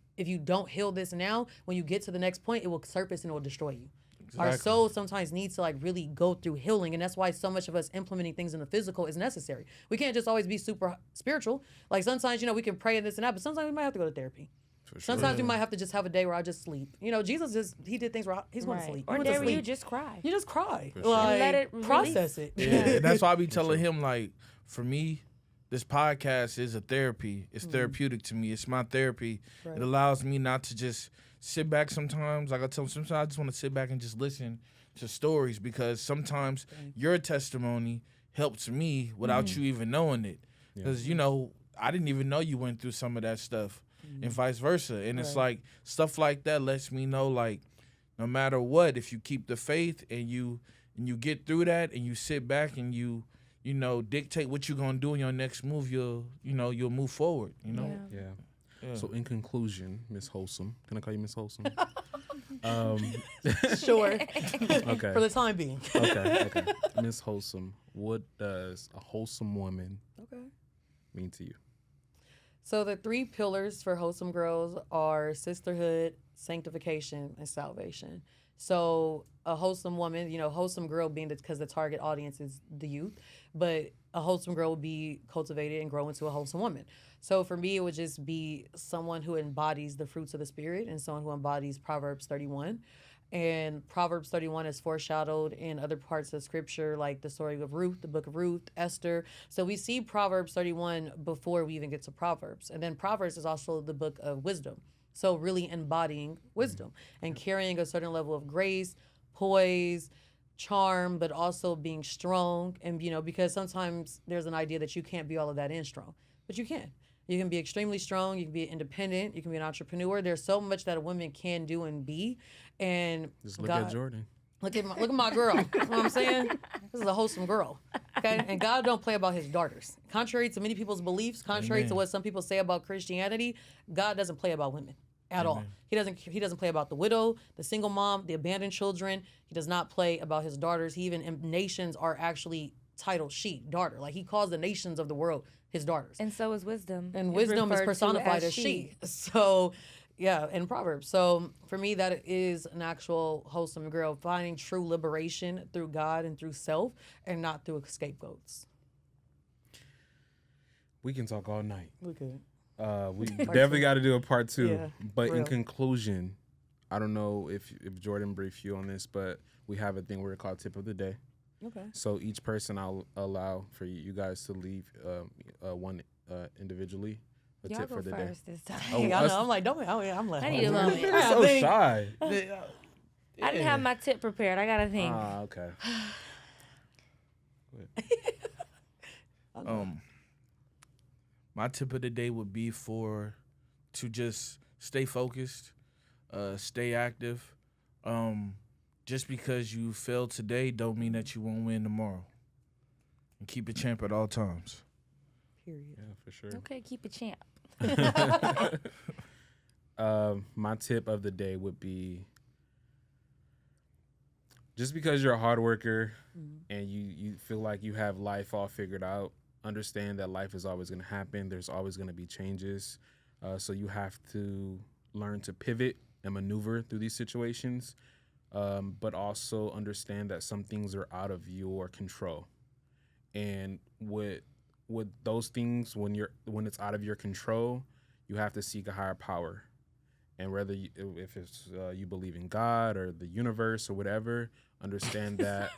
S5: heal this now, when you get to the next point, it will surface and it will destroy you. Exactly. Our soul sometimes needs to like really go through healing, and that's why so much of us implementing things in the physical is necessary. We can't just always be super spiritual. Like sometimes, we can pray and this and that, but sometimes we might have to go to therapy. Sure. Sometimes we might have to just have a day where I just sleep. Jesus he did things where he's going to sleep.
S4: Or a day where you just cry.
S5: You just cry.
S2: Sure.
S5: Like,
S4: and let it
S5: process
S4: release.
S5: it.
S3: Yeah, and that's why I be telling him, like, for me, this podcast is a therapy. It's therapeutic to me. It's my therapy. Right. It allows me not to just sit back sometimes. Like I tell him, sometimes I just want to sit back and just listen to stories, because sometimes your testimony helps me without you even knowing it. Because, I didn't even know you went through some of that stuff and vice versa. And it's like stuff like that lets me know, like, no matter what, if you keep the faith and you get through that and you sit back and you dictate what you're going to do in your next move, you'll move forward,
S2: Yeah. So in conclusion, Miss Wholesome, can I call you Miss Wholesome?
S5: Sure.
S2: Okay.
S5: For the time being.
S2: Okay. Miss Wholesome, what does a wholesome woman mean to you?
S5: So the 3 pillars for wholesome girls are sisterhood, sanctification, and salvation. So a wholesome woman, wholesome girl being because the target audience is the youth, but a wholesome girl will be cultivated and grow into a wholesome woman. So for me, it would just be someone who embodies the fruits of the Spirit and someone who embodies Proverbs 31. And Proverbs 31 is foreshadowed in other parts of Scripture, like the story of Ruth, the book of Ruth, Esther. So we see Proverbs 31 before we even get to Proverbs. And then Proverbs is also the book of wisdom. So really embodying wisdom and carrying a certain level of grace, poise, charm, but also being strong. And, because sometimes there's an idea that you can't be all of that and strong, but you can. You can be extremely strong. You can be independent. You can be an entrepreneur. There's so much that a woman can do and be. And
S2: just look at Jordyn.
S5: Look at my girl. You know what I'm saying? This is a wholesome girl. Okay? And God don't play about his daughters. Contrary to many people's beliefs, contrary to what some people say about Christianity, God doesn't play about women at all. He doesn't play about the widow, the single mom, the abandoned children. He does not play about his daughters. Nations are actually titled she, daughter. Like he calls the nations of the world his daughters.
S4: And so is wisdom.
S5: And wisdom is personified as she. So, yeah, in Proverbs. So for me, that is an actual wholesome girl, finding true liberation through God and through self and not through scapegoats.
S2: We can talk all night.
S5: We could.
S2: We definitely got to do a part 2.
S5: Yeah,
S2: but in conclusion, I don't know if Jordyn briefed you on this, but we have a thing we're called Tip of the Day.
S5: Okay.
S2: So each person I'll allow for you guys to leave one individually a
S4: Y'all
S2: tip
S4: go
S2: for the
S4: first
S2: day.
S4: this time.
S5: I know. I'm like, don't. I'm like,
S4: I need a moment.
S2: You're so shy.
S4: I didn't have my tip prepared. I gotta think.
S2: Okay.
S3: My tip of the day would be to just stay focused, stay active. Just because you failed today don't mean that you won't win tomorrow. And keep it champ at all times.
S5: Period.
S2: Yeah, for sure.
S4: Okay, keep it champ.
S2: My tip of the day would be, just because you're a hard worker and you feel like you have life all figured out, understand that life is always going to happen. There's always going to be changes. So you have to learn to pivot and maneuver through these situations, but also understand that some things are out of your control. And with those things, when it's out of your control, you have to seek a higher power. And whether if it's you believe in God or the universe or whatever, understand that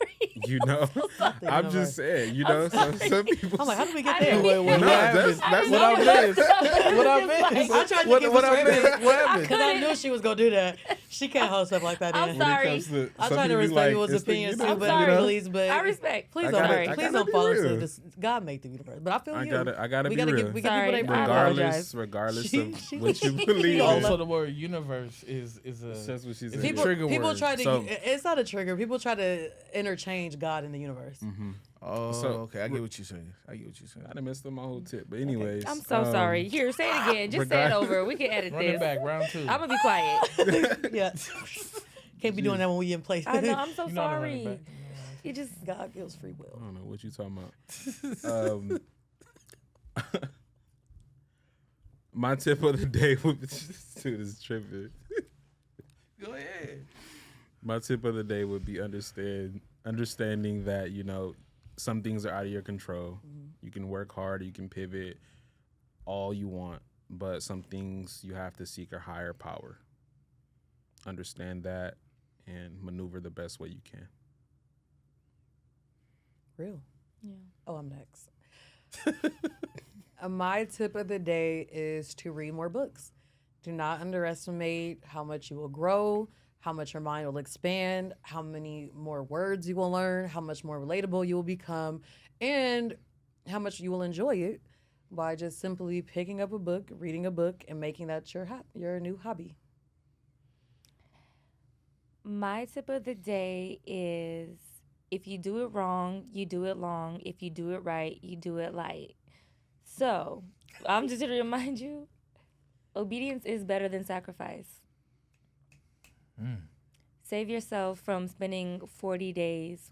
S2: I'm just saying, so some people.
S5: I'm like, how did we get there?
S2: That's what I missed.
S3: What I missed?
S5: I tried to give
S3: What
S5: her
S3: I missed? What happened?
S5: because I knew she was gonna do that. She can't hold stuff like that.
S4: I'm
S5: in.
S4: sorry.
S5: I try to respect people's opinions too, but please,
S4: I respect.
S5: Please
S2: I
S5: don't
S2: gotta
S5: fall
S2: be
S5: into
S2: real.
S5: this. God made the universe, but I feel
S2: I
S5: you.
S2: gotta
S5: we
S2: be
S5: gotta
S2: real.
S5: give people their
S4: I
S5: apologize.
S2: Regardless
S5: She-
S2: of what you believe.
S3: Also, the word universe is a
S2: That's what she said.
S3: trigger
S5: People
S3: word.
S5: try to.
S2: So-
S5: It's not a trigger. People try to interchange God and the universe.
S3: Oh,
S2: So-
S3: okay. I get what you're saying.
S2: I done messed up my whole tip, but anyways.
S4: I'm so sorry. Here, say it again. Just say it over. We can edit
S3: Run it
S4: this.
S3: back, round 2.
S4: I'm gonna be quiet.
S5: Yeah. Can't be doing that when we in place.
S4: I know. I'm so
S3: You know how to run it
S4: sorry.
S3: back.
S4: You just
S5: God gives free
S2: I
S5: will.
S2: don't know what you talking about. My tip of the day would be dude is tripping.
S3: Go ahead.
S2: My tip of the day would be understanding that, you know, some things are out of your control. You can work hard, you can pivot all you want, but some things you have to seek a higher power. Understand that and maneuver the best way you can.
S5: Real.
S4: Yeah.
S5: Oh, I'm next. My tip of the day is to read more books. Do not underestimate how much you will grow, how much your mind will expand, how many more words you will learn, how much more relatable you will become, and how much you will enjoy it by just simply picking up a book, reading a book, and making that your new hobby.
S4: My tip of the day is if you do it wrong, you do it long. If you do it right, you do it light. So I'm just going to remind you, obedience is better than sacrifice. Save yourself from spending 40 days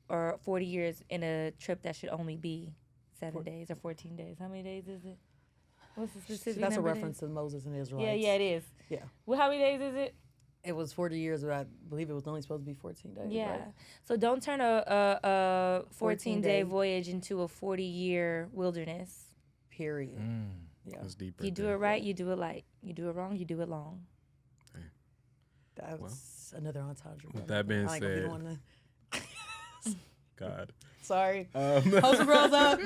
S4: or 40 years in a trip that should only be 7 days or 14 days. How many days is it? What's the specific
S5: That's a
S4: number of
S5: reference
S4: days?
S5: to Moses and the Israelites.
S4: Yeah, it is.
S5: Yeah.
S4: Well, how many days is it?
S5: It was 40 years, but I believe it was only supposed to be 14 days.
S4: Yeah.
S5: Right?
S4: So don't turn a 14-day
S5: 14-day.
S4: voyage into a 40-year wilderness.
S5: Period. Yeah.
S2: That's deep.
S4: You do it right, you do it light. You do it wrong, you do it long.
S5: That was another entendre.
S2: With that being
S5: I ain't gonna be
S2: said,
S5: doing that.
S2: God.
S5: Sorry. Host of Girls Up.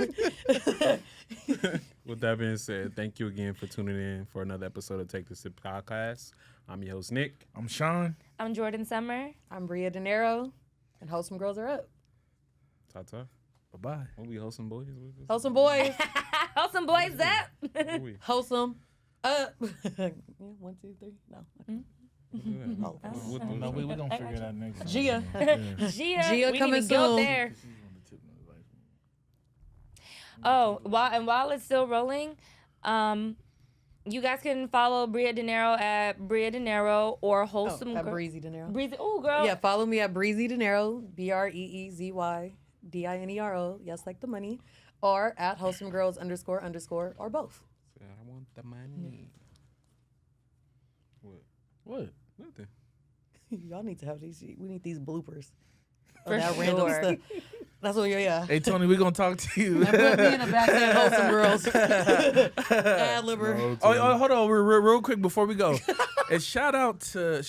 S2: With that being said, thank you again for tuning in for another episode of Take This to Podcast. I'm your host, Nick.
S3: I'm Shaun.
S4: I'm Jordyn Sommer.
S5: I'm Bria Dinero, and Host Some Girls Are Up.
S2: Ta-ta.
S3: Bye-bye.
S2: What we hosting boys?
S5: Host Some Boys.
S4: How some boys up?
S2: What we?
S5: Host Some Up. Yeah, 1, 2, 3. No. Oh.
S3: No, we're going to figure it out next time.
S5: Gia.
S4: Gia, we
S5: coming
S4: need to go
S5: soon.
S4: there. Oh, while it's still rolling, you guys can follow Bria Dinero at Bria Dinero or Wholesome
S5: At Breezy Dinero.
S4: Breezy. Oh, girl.
S5: Yeah, follow me at Breezy Dinero, BreezyDinero, yes, like the money, or at Wholesome Girls __ or both.
S2: I want the money.
S3: What?
S2: Nothing.
S5: Y'all need to have these. We need these bloopers.
S4: For
S5: that random
S4: sure.
S5: stuff. That's what you're, yeah.
S3: Hey, Tony, we're going to talk to you.
S5: And put me in the back saying Wholesome Girls. Ad-libber.
S2: No,
S3: Oh, hold on, real quick before we go. And shout out to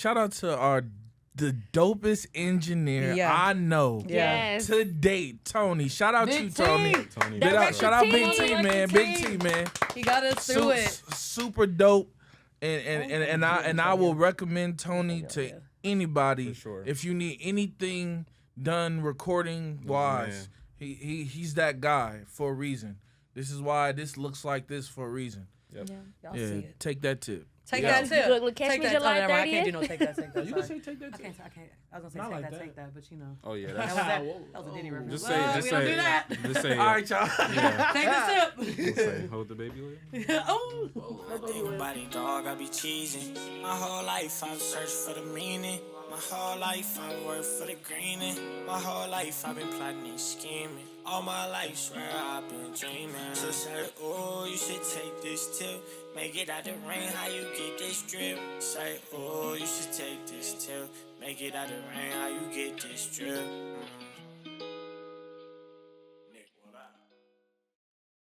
S3: the dopest engineer I know
S4: Yes.
S3: to date, Tony. Shout out
S5: Big
S3: to you, Tony.
S2: Tony.
S3: Shout out Big
S4: T.
S3: T, man. Big T, man.
S5: He got us through it.
S3: Super dope. And I will recommend Tony to anybody
S2: For sure.
S3: if you need anything done recording wise. He's that guy for a reason. This is why this looks like this for a reason.
S2: Yep.
S5: Y'all see it.
S3: Take that tip.
S5: Take
S3: Yeah.
S5: that tip.
S4: Look, catch
S5: Take
S4: me
S5: that.
S4: July
S5: never mind, I
S4: 30th.
S5: can't do no take that.
S3: You can
S5: sorry.
S3: say take that
S5: I
S3: tip.
S5: can't. I was
S3: Not
S5: gonna say
S3: like
S5: take
S3: that.
S5: but you know.
S2: Oh yeah,
S5: That
S2: that's
S5: was a Diddy reference.
S2: just say,
S5: Well,
S2: just
S5: we
S2: say,
S5: don't do that.
S2: just say.
S3: All right, y'all.
S2: Yeah.
S5: Take the sip.
S2: Just say, hold the baby later.
S5: Oh.
S1: Think about it, dog, I be cheesing. My whole life I've searched for the meaning. My whole life I've worked for the greening. My whole life I've been plotting and scheming. All my life, swear I've been dreaming. So say, oh, you should take this tip. Make it out the rain, how you get this drip. Say, oh, you should take this tip. Make it out the rain, how you get this drip.